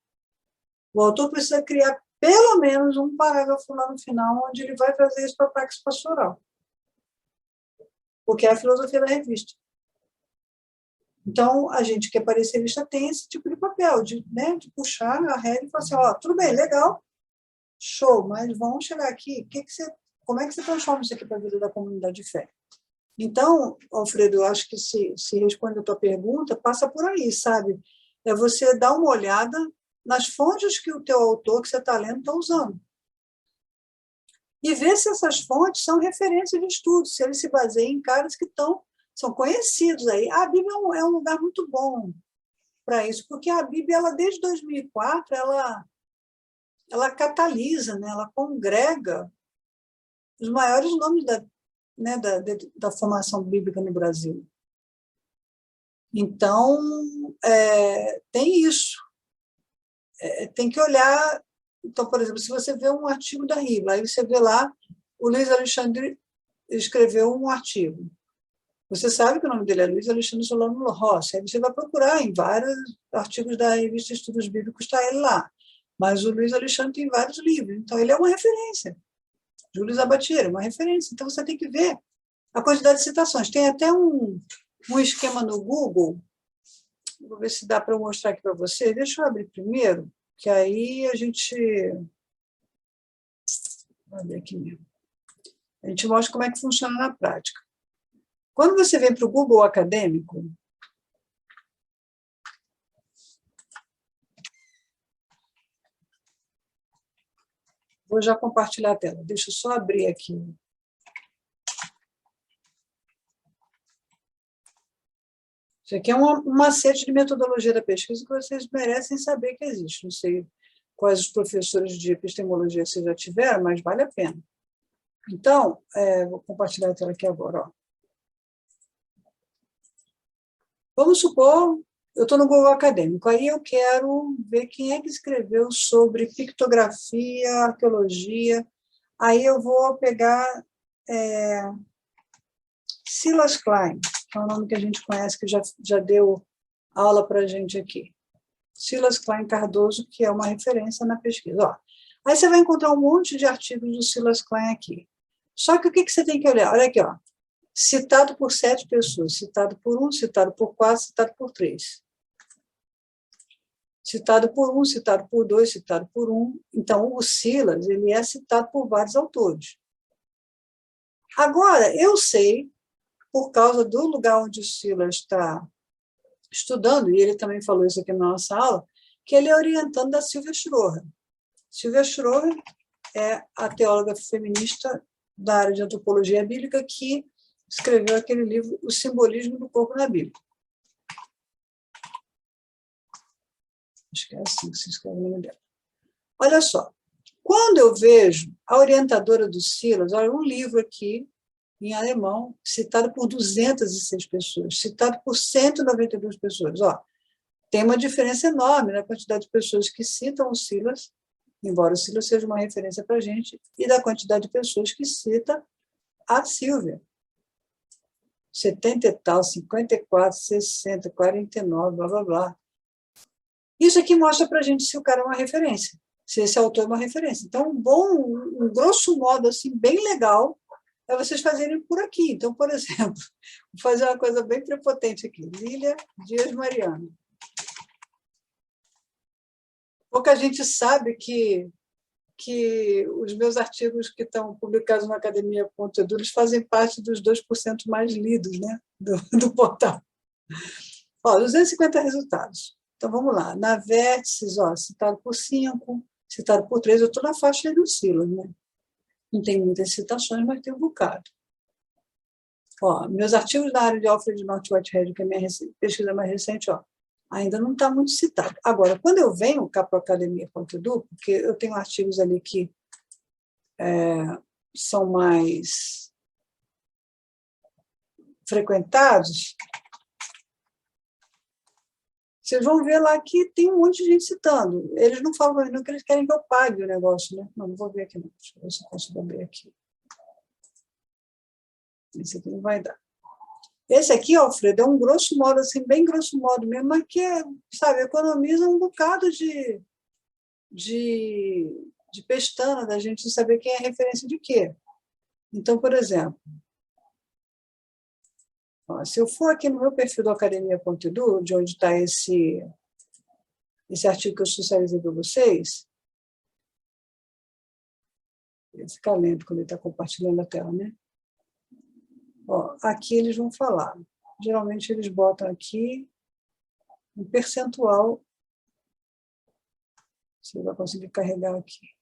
O autor precisa criar pelo menos um parágrafo lá no final, onde ele vai trazer isso para a praxis pastoral, porque é a filosofia da revista. Então, a gente que é parecerista tem esse tipo de papel, de puxar a rédea e falar assim, tudo bem, legal, show, mas vamos chegar aqui, como é que você transforma isso aqui para a vida da comunidade de fé? Então, Alfredo, eu acho que se responde a tua pergunta, passa por aí, sabe? É você dar uma olhada nas fontes que o teu autor, que você está lendo, está usando. E ver se essas fontes são referências de estudo, se eles se baseiam em caras que são conhecidos aí. A Bíblia é um lugar muito bom para isso, porque a Bíblia, desde 2004, ela catalisa, né? Ela congrega os maiores nomes da formação bíblica no Brasil. Então, tem isso. Tem que olhar. Então, por exemplo, se você vê um artigo da Ribla, aí você vê lá, o Luiz Alexandre escreveu um artigo. Você sabe que o nome dele é Luiz Alexandre Solano Rossi. Aí você vai procurar em vários artigos da revista Estudos Bíblicos, está ele lá. Mas o Luiz Alexandre tem vários livros, então ele é uma referência. Júlio Zabatieri, uma referência. Então você tem que ver a quantidade de citações. Tem até um esquema no Google, vou ver se dá para eu mostrar aqui para você. Deixa eu abrir primeiro, que aí a gente... Vou abrir aqui mesmo. A gente mostra como é que funciona na prática. Quando você vem para o Google Acadêmico, vou já compartilhar a tela. Deixa eu só abrir aqui. Isso aqui é um macete de metodologia da pesquisa que vocês merecem saber que existe. Não sei quais os professores de epistemologia vocês já tiveram, mas vale a pena. Então, vou compartilhar a tela aqui agora. Ó. Vamos supor, eu estou no Google Acadêmico, aí eu quero ver quem é que escreveu sobre pictografia, arqueologia. Aí eu vou pegar Silas Klein, que é um nome que a gente conhece, que já deu aula para a gente aqui. Silas Klein Cardoso, que é uma referência na pesquisa. Ó, aí você vai encontrar um monte de artigos do Silas Klein aqui. Só que o que você tem que olhar? Olha aqui, ó. Citado por 7 pessoas, citado por 1, citado por 4, citado por 3. Citado por 1, citado por 2, citado por 1. Então, o Silas ele é citado por vários autores. Agora, eu sei, por causa do lugar onde o Silas está estudando, e ele também falou isso aqui na nossa aula, que ele é orientando da Sylvia Schroer. Sylvia Schroer é a teóloga feminista da área de antropologia bíblica que escreveu aquele livro, O Simbolismo do Corpo na Bíblia. Acho que é assim que se escreve o nome dela. Olha só, quando eu vejo a orientadora do Silas, olha, um livro aqui, em alemão, citado por 206 pessoas, citado por 192 pessoas. Ó, tem uma diferença enorme na quantidade de pessoas que citam o Silas, embora o Silas seja uma referência para a gente, e da quantidade de pessoas que cita a Sílvia. 70 e tal, 54, 60, 49, blá, blá, blá. Isso aqui mostra para a gente se o cara é uma referência, se esse autor é uma referência. Então, um grosso modo, assim, bem legal, é vocês fazerem por aqui. Então, por exemplo, vou fazer uma coisa bem prepotente aqui. Lília Dias Mariano. Pouca gente sabe que os meus artigos que estão publicados na Academia.edu, eles fazem parte dos 2% mais lidos, né, do portal. Ó, 250 resultados. Então, vamos lá. Na vértices, ó, citado por 5, citado por 3, eu estou na faixa do Silas, né? Não tem muitas citações, mas tem um bocado. Ó, meus artigos na área de Alfred North Whitehead, que é a minha pesquisa mais recente, ó, ainda não está muito citado. Agora, quando eu venho cá para a academia.edu, porque eu tenho artigos ali que são mais frequentados, vocês vão ver lá que tem um monte de gente citando. Eles não falam não que eles querem que eu pague o negócio, né? Não vou ver aqui não. Deixa eu ver se eu consigo abrir aqui. Esse aqui não vai dar. Esse aqui, Alfredo, é um grosso modo, assim, bem grosso modo mesmo, mas que, sabe, economiza um bocado de pestana da gente saber quem é referência de quê. Então, por exemplo, ó, se eu for aqui no meu perfil do academia.edu, de onde está esse artigo que eu socializei para vocês, vai ficar lento quando ele está compartilhando a tela, né? Ó, aqui eles vão falar. Geralmente eles botam aqui um percentual. Você vai conseguir carregar aqui.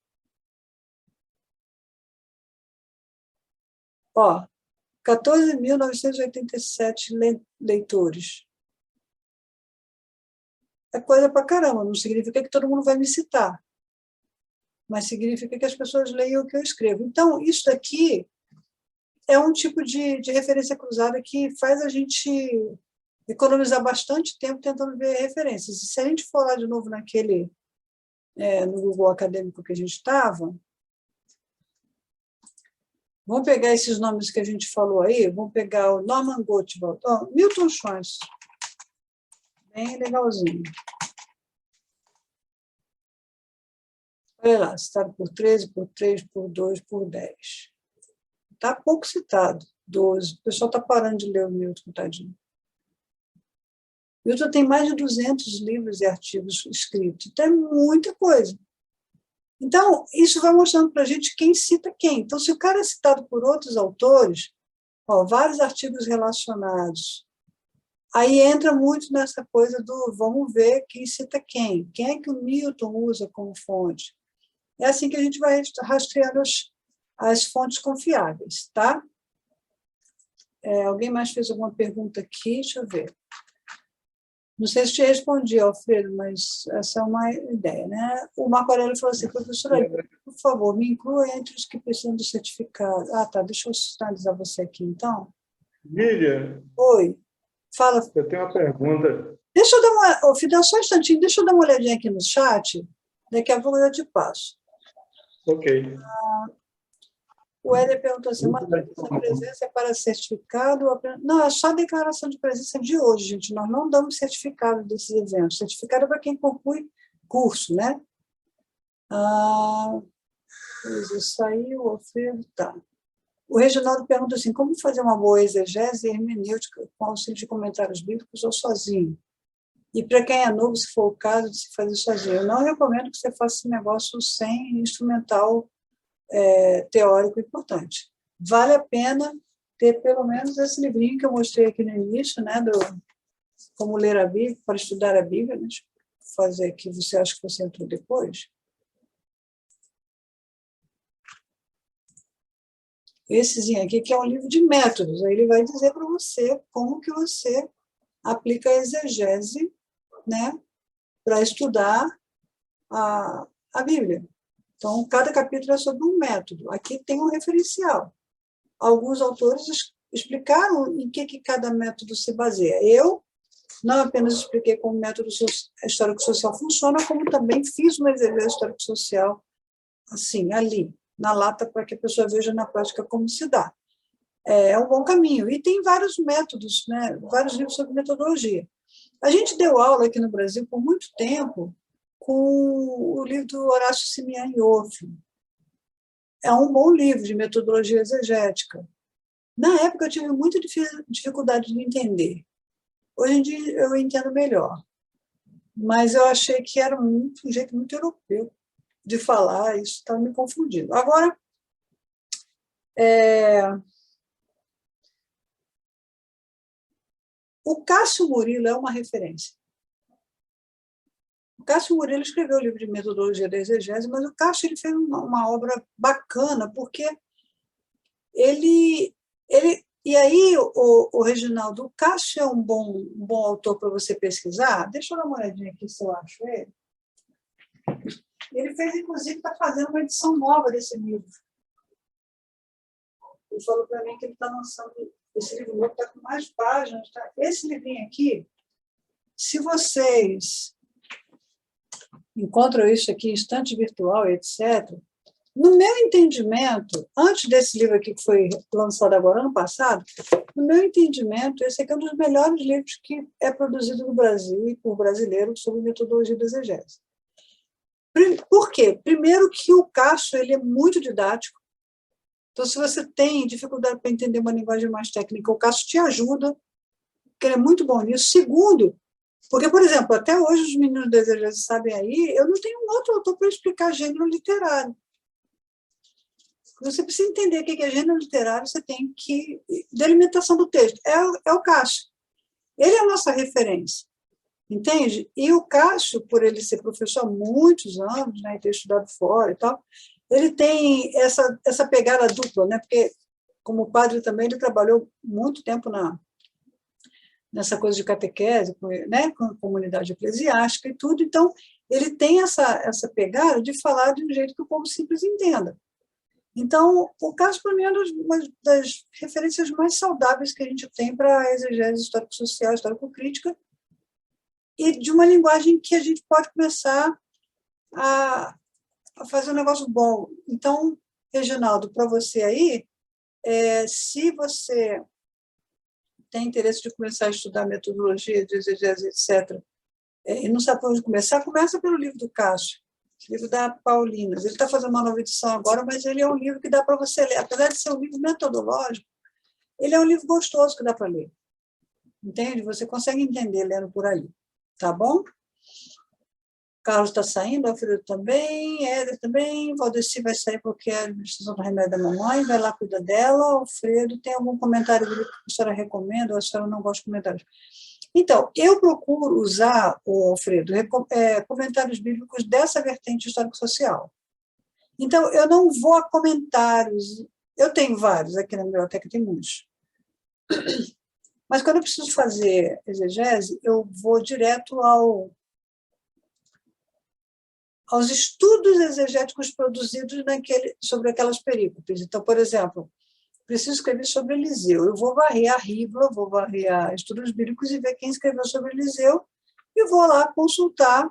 Ó, 14.987 leitores. É coisa pra caramba, não significa que todo mundo vai me citar, mas significa que as pessoas leiam o que eu escrevo. Então, isso daqui é um tipo de referência cruzada que faz a gente economizar bastante tempo tentando ver referências. E se a gente for lá de novo naquele, no Google Acadêmico que a gente estava, vamos pegar esses nomes que a gente falou aí, vamos pegar o Norman Gottwald, Milton Schwartz, bem legalzinho. Olha lá, citado por 13, por 3, por 2, por 10. Está pouco citado, 12. O pessoal está parando de ler o Milton, tadinho. Milton tem mais de 200 livros e artigos escritos, então é muita coisa. Então, isso vai mostrando para a gente quem cita quem. Então, se o cara é citado por outros autores, ó, vários artigos relacionados, aí entra muito nessa coisa do vamos ver quem cita quem. Quem é que o Milton usa como fonte? É assim que a gente vai rastreando as fontes confiáveis, tá? Alguém mais fez alguma pergunta aqui? Deixa eu ver. Não sei se te respondi, Alfredo, mas essa é uma ideia, né? O Marco Aurélio falou assim, professora, por favor, me inclua entre os que precisam do certificado. Ah, tá, deixa eu sinalizar você aqui, então. Miriam, Oi, fala. eu tenho uma pergunta. Deixa eu dar uma... Ô, Fidel, só um instantinho, deixa eu dar uma olhadinha aqui no chat, daqui a pouco eu te passo. Ok. O Éder perguntou assim, uma declaração de presença é para certificado? Não, é só a declaração de presença de hoje, gente. Nós não damos certificado desses eventos. Certificado é para quem conclui curso, né? Isso aí, o Alfredo, tá. O Reginaldo pergunta assim, como fazer uma boa exegese e hermenêutica com auxílio de comentários bíblicos ou sozinho? E para quem é novo, se for o caso, de se fazer sozinho. Eu não recomendo que você faça esse negócio sem instrumental teórico importante. Vale a pena ter pelo menos esse livrinho que eu mostrei aqui no início, né, do Como Ler a Bíblia, para estudar a Bíblia. Deixa eu fazer aqui, você acha que você entrou depois? Essezinho aqui, que é um livro de métodos, aí ele vai dizer para você como que você aplica a exegese, né, para estudar a Bíblia. Então, cada capítulo é sobre um método. Aqui tem um referencial. Alguns autores explicaram em que cada método se baseia. Eu não apenas expliquei como o método histórico-social funciona, como também fiz uma exegese histórico-social, assim, ali, na lata, para que a pessoa veja na prática como se dá. É um bom caminho. E tem vários métodos, né? Vários livros sobre metodologia. A gente deu aula aqui no Brasil por muito tempo com o livro do Horácio Simeão Ioffe. É um bom livro de metodologia exegética. Na época, eu tive muita dificuldade de entender. Hoje em dia, eu entendo melhor. Mas eu achei que era um jeito muito europeu de falar, isso estava me confundindo. Agora, o Cássio Murilo é uma referência. Cássio Murilo escreveu o livro de metodologia da exegese, mas o Cássio ele fez uma obra bacana, porque ele e aí, o Reginaldo, o Cássio é um bom autor para você pesquisar? Deixa eu dar uma olhadinha aqui se eu acho ele. Ele fez, inclusive, está fazendo uma edição nova desse livro. Ele falou para mim que ele está lançando esse livro novo, está com mais páginas. Tá? Esse livrinho aqui, se vocês encontram isso aqui em estante virtual, etc., no meu entendimento, antes desse livro aqui que foi lançado agora, ano passado, no meu entendimento, esse aqui é um dos melhores livros que é produzido no Brasil e por brasileiros sobre metodologia da exegese. Por quê? Primeiro que o Cássio ele é muito didático. Então, se você tem dificuldade para entender uma linguagem mais técnica, o Cássio te ajuda, porque ele é muito bom nisso. Segundo, porque, por exemplo, até hoje os meninos da exegese sabem aí, eu não tenho um outro autor para explicar gênero literário. Você precisa entender o que é gênero literário, você tem que... delimitação do texto. É o Cássio. Ele é a nossa referência. Entende? E o Cássio, por ele ser professor há muitos anos, né, e ter estudado fora e tal, ele tem essa pegada dupla, né, porque, como padre também, ele trabalhou muito tempo nessa coisa de catequese, né, com a comunidade eclesiástica e tudo, então ele tem essa pegada de falar de um jeito que o povo simples entenda. Então, o Cássio, para mim, é uma das referências mais saudáveis que a gente tem para a exegese histórico-social, histórico-crítica, e de uma linguagem que a gente pode começar a fazer um negócio bom. Então, Reginaldo, para você aí, se você tem interesse de começar a estudar metodologia de exegese, etc., e não sabe por onde começar, começa pelo livro do Cássio, esse livro da Paulinas. Ele está fazendo uma nova edição agora, mas ele é um livro que dá para você ler. Apesar de ser um livro metodológico, ele é um livro gostoso que dá para ler. Entende? Você consegue entender lendo por aí. Tá bom? Carlos está saindo, Alfredo também, Éder também, Valdeci vai sair porque é a administração do remédio da mamãe, vai lá, cuida dela. Alfredo, tem algum comentário que a senhora recomenda ou a senhora não gosta de comentários? Então, eu procuro usar, Alfredo, comentários bíblicos dessa vertente histórico-social. Então, eu não vou a comentários, eu tenho vários, aqui na biblioteca tem muitos. Mas quando eu preciso fazer exegese, eu vou direto aos estudos exegéticos produzidos sobre aquelas perícopes. Então, por exemplo, preciso escrever sobre Eliseu. Eu vou varrer a Rívula, vou varrer a Estudos Bíblicos e ver quem escreveu sobre Eliseu e vou lá consultar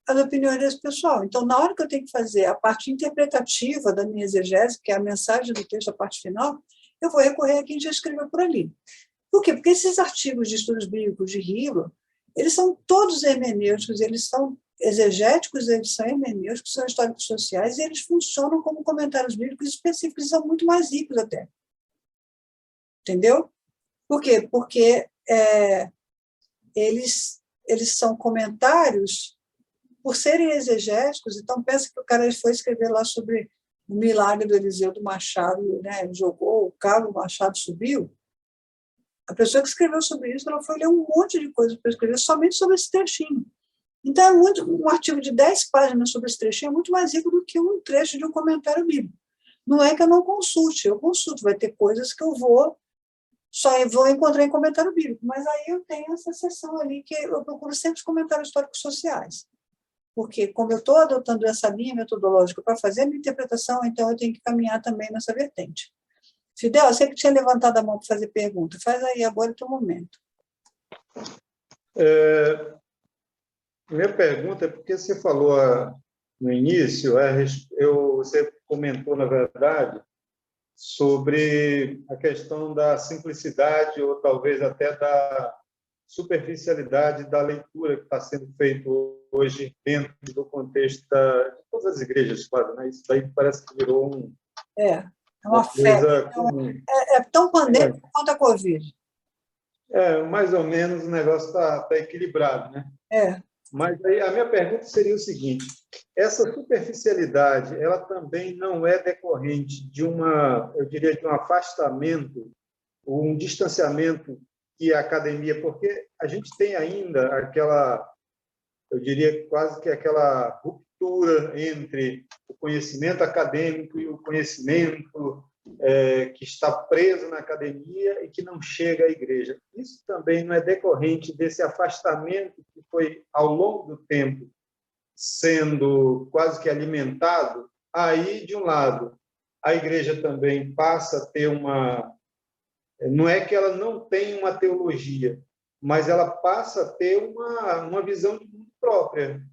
as opiniões desse pessoal. Então, na hora que eu tenho que fazer a parte interpretativa da minha exegese, que é a mensagem do texto, a parte final, eu vou recorrer a quem já escreveu por ali. Por quê? Porque esses artigos de estudos bíblicos de Rívula, eles são todos hermenêuticos, eles são exegéticos, eles são hermenêuticos, são históricos sociais, e eles funcionam como comentários bíblicos específicos, são muito mais ricos até. Entendeu? Por quê? Porque eles são comentários por serem exegéticos, então pensa que o cara foi escrever lá sobre o milagre do Eliseu do Machado, né? Jogou o cabo, o Machado subiu. A pessoa que escreveu sobre isso, ela foi ler um monte de coisa para escrever somente sobre esse trechinho. Então, um artigo de 10 páginas sobre esse trechinho é muito mais rico do que um trecho de um comentário bíblico. Não é que eu não consulte, eu consulto, vai ter coisas que eu só vou encontrar em comentário bíblico, mas aí eu tenho essa seção ali que eu procuro sempre os comentários históricos sociais. Porque, como eu estou adotando essa linha metodológica para fazer a minha interpretação, então eu tenho que caminhar também nessa vertente. Fidel, você que tinha levantado a mão para fazer pergunta, faz aí agora o teu momento. Minha pergunta é porque você falou no início, você comentou, na verdade, sobre a questão da simplicidade ou talvez até da superficialidade da leitura que está sendo feita hoje dentro do contexto de todas as igrejas, quase, né? Isso daí parece que virou uma febre. É tão pandêmico quanto a Covid. Mais ou menos o negócio está equilibrado, né? Mas aí a minha pergunta seria o seguinte: essa superficialidade, ela também não é decorrente de eu diria, de um afastamento, ou um distanciamento que a academia, porque a gente tem ainda eu diria quase que aquela ruptura entre o conhecimento acadêmico e o conhecimento que está preso na academia e que não chega à igreja. Isso também não é decorrente desse afastamento que foi, ao longo do tempo, sendo quase que alimentado. Aí, de um lado, a igreja também passa a ter uma... Não é que ela não tem uma teologia, mas ela passa a ter uma visão de mundo própria.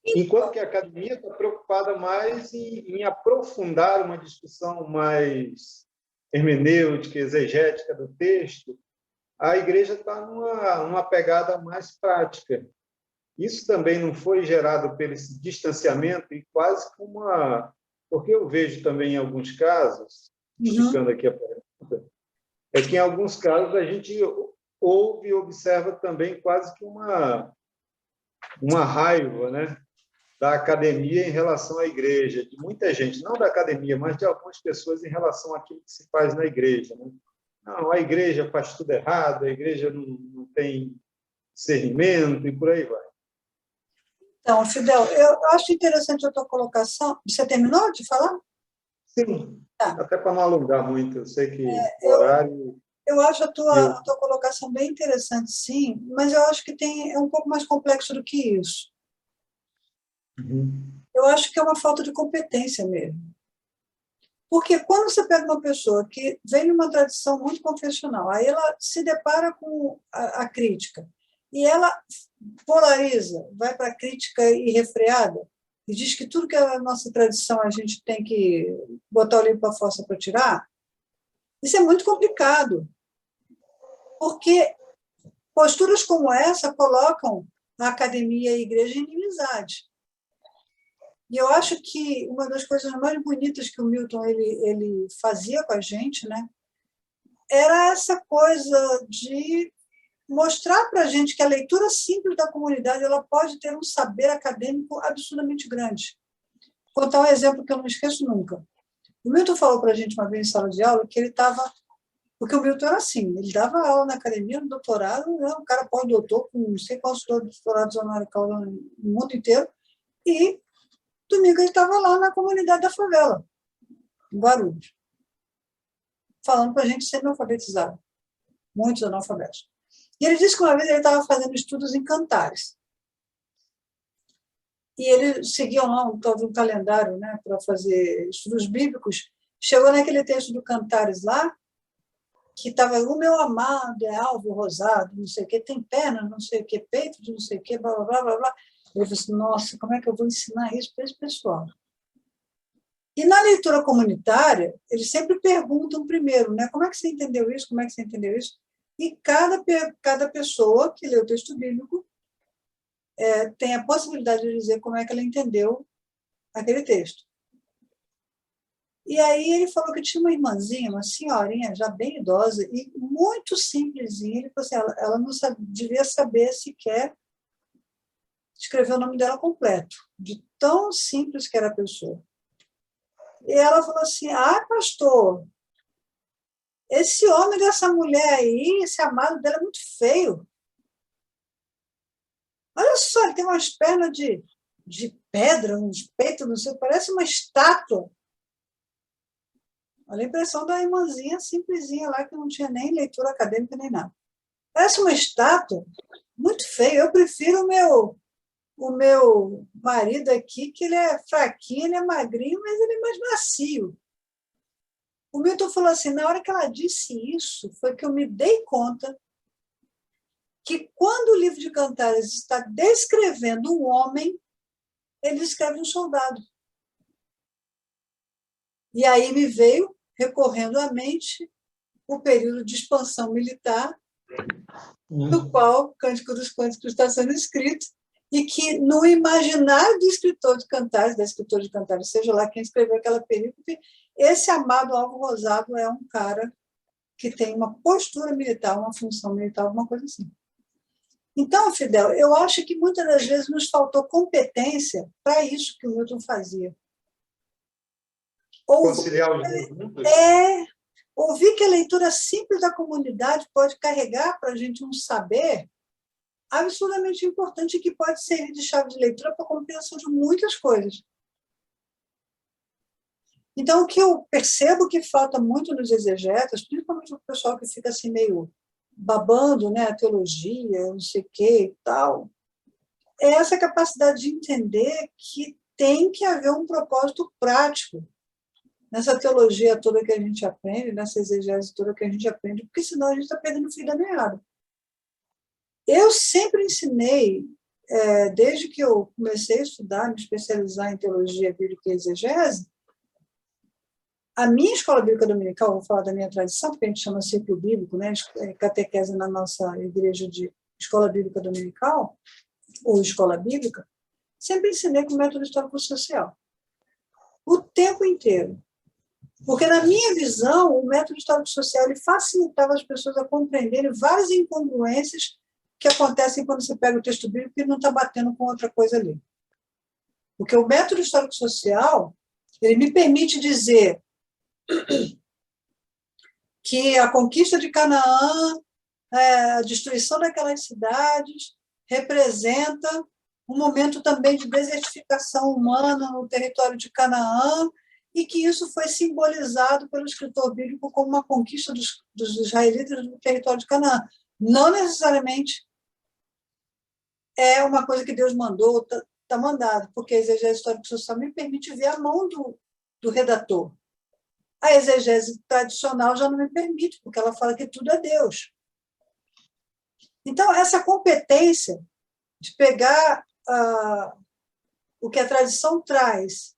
Enquanto que a academia está preocupada mais em aprofundar uma discussão mais hermenêutica, exegética do texto, a igreja está numa pegada mais prática. Isso também não foi gerado pelo esse distanciamento e quase como uma... Porque eu vejo também em alguns casos, esticando aqui a pergunta, é que em alguns casos a gente ouve e observa também quase que uma raiva, né, da academia em relação à igreja, de muita gente, não da academia, mas de algumas pessoas em relação àquilo que se faz na igreja. Né? Não, a igreja faz tudo errado, a igreja não tem discernimento e por aí vai. Então, Fidel, eu acho interessante a tua colocação. Você terminou de falar? Sim, tá. Até para não alongar muito, eu sei que o horário... Eu acho a tua colocação bem interessante, sim, mas eu acho que é um pouco mais complexo do que isso. Eu acho que é uma falta de competência mesmo. Porque quando você pega uma pessoa que vem de uma tradição muito confessional, aí ela se depara com a crítica, e ela polariza, vai para a crítica irrefreada, e diz que tudo que é a nossa tradição a gente tem que botar o livro para a força para tirar, isso é muito complicado, porque posturas como essa colocam a academia e a igreja em inimizade. E eu acho que uma das coisas mais bonitas que o Milton ele fazia com a gente, né, era essa coisa de mostrar para a gente que a leitura simples da comunidade ela pode ter um saber acadêmico absurdamente grande. Vou contar um exemplo que eu não esqueço nunca. O Milton falou para a gente uma vez em sala de aula que ele estava... Porque o Milton era assim, ele dava aula na academia, no doutorado, né, um cara pós-doutor, com não sei quantos doutorados honoris causa no mundo inteiro, e domingo ele estava lá na comunidade da favela, em Guarulhos, falando para a gente ser alfabetizado, muitos analfabetos. E ele disse que uma vez ele estava fazendo estudos em Cantares. E ele seguia lá um calendário, né, para fazer estudos bíblicos. Chegou naquele texto do Cantares lá, que estava o meu amado é alvo rosado, não sei o quê, tem perna, não sei o quê, peito de não sei o quê, blá, blá, blá, blá, blá. Ele falou assim, nossa, como é que eu vou ensinar isso para esse pessoal? E na leitura comunitária, eles sempre perguntam primeiro, né, como é que você entendeu isso, como é que você entendeu isso? E cada pessoa que lê o texto bíblico tem a possibilidade de dizer como é que ela entendeu aquele texto. E aí ele falou que tinha uma irmãzinha, uma senhorinha, já bem idosa, e muito simplesinha. Ele falou assim, ela não devia saber sequer escrever o nome dela completo, de tão simples que era a pessoa. E ela falou assim, pastor, esse homem dessa mulher aí, esse amado dela é muito feio. Olha só, ele tem umas pernas de pedra, uns peitos, não sei, parece uma estátua. Olha a impressão da irmãzinha simplesinha lá, que não tinha nem leitura acadêmica nem nada. Parece uma estátua, muito feio. Eu prefiro o meu marido aqui, que ele é fraquinho, ele é magrinho, mas ele é mais macio. O Milton falou assim, na hora que ela disse isso, foi que eu me dei conta que quando o livro de Cantares está descrevendo um homem, ele descreve um soldado. E aí me veio, recorrendo à mente, o período de expansão militar, no qual o Cântico dos Cânticos está sendo escrito, e que no imaginário do escritor de Cantares, da escritora de Cantares, seja lá quem escreveu aquela perícope, esse amado alvo rosado é um cara que tem uma postura militar, uma função militar, alguma coisa assim. Então, Fidel, eu acho que muitas das vezes nos faltou competência para isso que o Milton fazia. Conciliar os dois juntos? Ouvir que a leitura simples da comunidade pode carregar para a gente um saber absurdamente importante e que pode servir de chave de leitura para a compreensão de muitas coisas. Então, o que eu percebo que falta muito nos exegetas, principalmente o pessoal que fica assim meio babando, né, a teologia, não sei o quê e tal, é essa capacidade de entender que tem que haver um propósito prático nessa teologia toda que a gente aprende, nessa exegese toda que a gente aprende, porque senão a gente está perdendo o fio da meada. Eu sempre ensinei, desde que eu comecei a estudar, me especializar em teologia bíblica e exegese, a minha escola bíblica dominical, vou falar da minha tradição, porque a gente chama círculo bíblico, né, catequese na nossa igreja de escola bíblica dominical, ou escola bíblica, sempre ensinei com método histórico-social. O tempo inteiro. Porque, na minha visão, o método histórico-social ele facilitava as pessoas a compreenderem várias incongruências que acontecem quando você pega o texto bíblico e não está batendo com outra coisa ali. Porque o método histórico-social ele me permite dizer que a conquista de Canaã, a destruição daquelas cidades, representa um momento também de desertificação humana no território de Canaã, e que isso foi simbolizado pelo escritor bíblico como uma conquista dos israelitas do território de Canaã. Não necessariamente é uma coisa que Deus mandou, está mandado, porque a exegese histórico-social me permite ver a mão do redator. A exegese tradicional já não me permite, porque ela fala que tudo é Deus. Então, essa competência de pegar o que a tradição traz,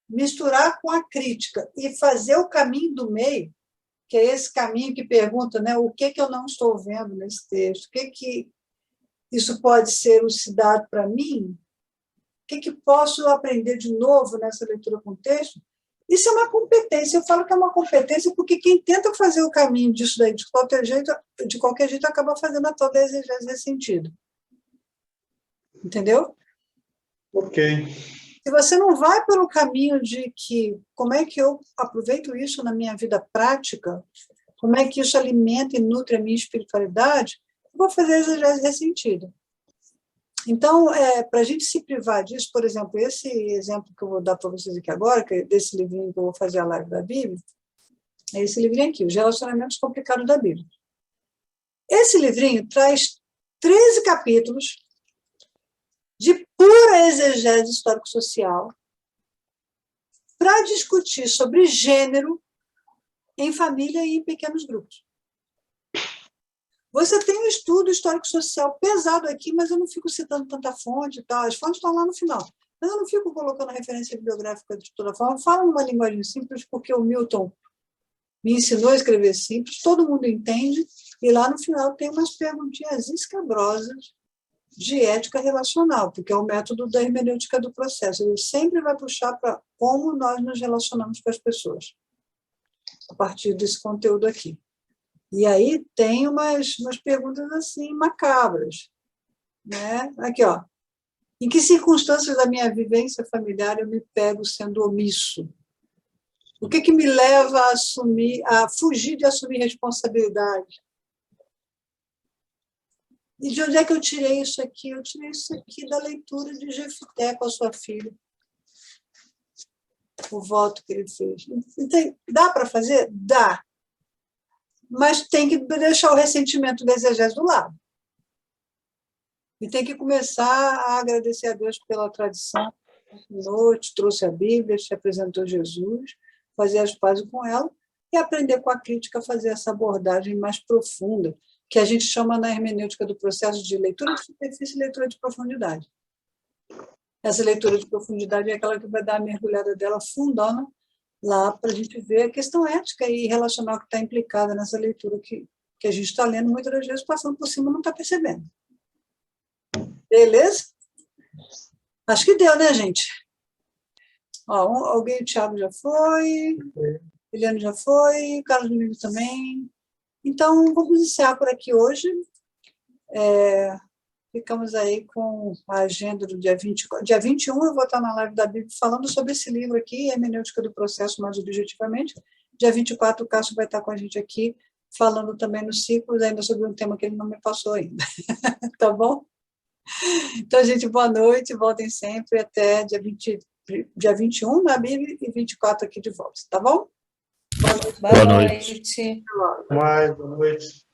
misturar com a crítica e fazer o caminho do meio, que é esse caminho que pergunta, né, o que eu não estou vendo nesse texto, o que isso pode ser elucidado para mim, o que posso aprender de novo nessa leitura com o texto. Isso é uma competência. Eu falo que é uma competência porque quem tenta fazer o caminho disso daí de qualquer jeito acaba fazendo a toda a exegese nesse sentido. Entendeu? Ok. Se você não vai pelo caminho de que como é que eu aproveito isso na minha vida prática, como é que isso alimenta e nutre a minha espiritualidade, eu vou fazer exegese nesse sentido. Então, para a gente se privar disso, por exemplo, esse exemplo que eu vou dar para vocês aqui agora, que é desse livrinho que eu vou fazer a live da Bíblia, é esse livrinho aqui, Os Relacionamentos Complicados da Bíblia. Esse livrinho traz 13 capítulos de pura exegese histórico-social para discutir sobre gênero em família e em pequenos grupos. Você tem um estudo histórico-social pesado aqui, mas eu não fico citando tanta fonte e tal. As fontes estão lá no final. Mas eu não fico colocando referência bibliográfica de toda forma. Eu falo numa linguagem simples, porque o Milton me ensinou a escrever simples, todo mundo entende, e lá no final tem umas perguntinhas escabrosas de ética relacional, porque é o método da hermenêutica do processo. Ele sempre vai puxar para como nós nos relacionamos com as pessoas, a partir desse conteúdo aqui. E aí tem umas perguntas assim macabras, né? Aqui, ó. Em que circunstâncias da minha vivência familiar eu me pego sendo omisso? O que me leva a fugir de assumir responsabilidade? E de onde é que eu tirei isso aqui? Eu tirei isso aqui da leitura de Jefté com a sua filha. O voto que ele fez. Então, dá para fazer? Dá. Mas tem que deixar o ressentimento da exegese do lado. E tem que começar a agradecer a Deus pela tradição. Te trouxe a Bíblia, te apresentou Jesus, fazer as pazes com ela e aprender com a crítica a fazer essa abordagem mais profunda, que a gente chama na hermenêutica do processo de leitura de superfície e leitura de profundidade. Essa leitura de profundidade é aquela que vai dar a mergulhada dela fundona lá para a gente ver a questão ética e relacional que está implicada nessa leitura que a gente está lendo, muitas das vezes passando por cima não está percebendo. Beleza? Acho que deu, né, gente? Ó, alguém, o Thiago já foi, Eliane já foi, Carlos Domingos também. Então, vamos iniciar por aqui hoje. Ficamos aí com a agenda do dia 24. Dia 21 eu vou estar na live da Bíblia falando sobre esse livro aqui, Hermenêutica do Processo, mais objetivamente. Dia 24 o Cássio vai estar com a gente aqui falando também nos ciclos, ainda sobre um tema que ele não me passou ainda. Tá bom? Então, gente, boa noite, voltem sempre até dia 21 na Bíblia e 24 aqui de volta, tá bom? Boa noite. Mais, boa noite.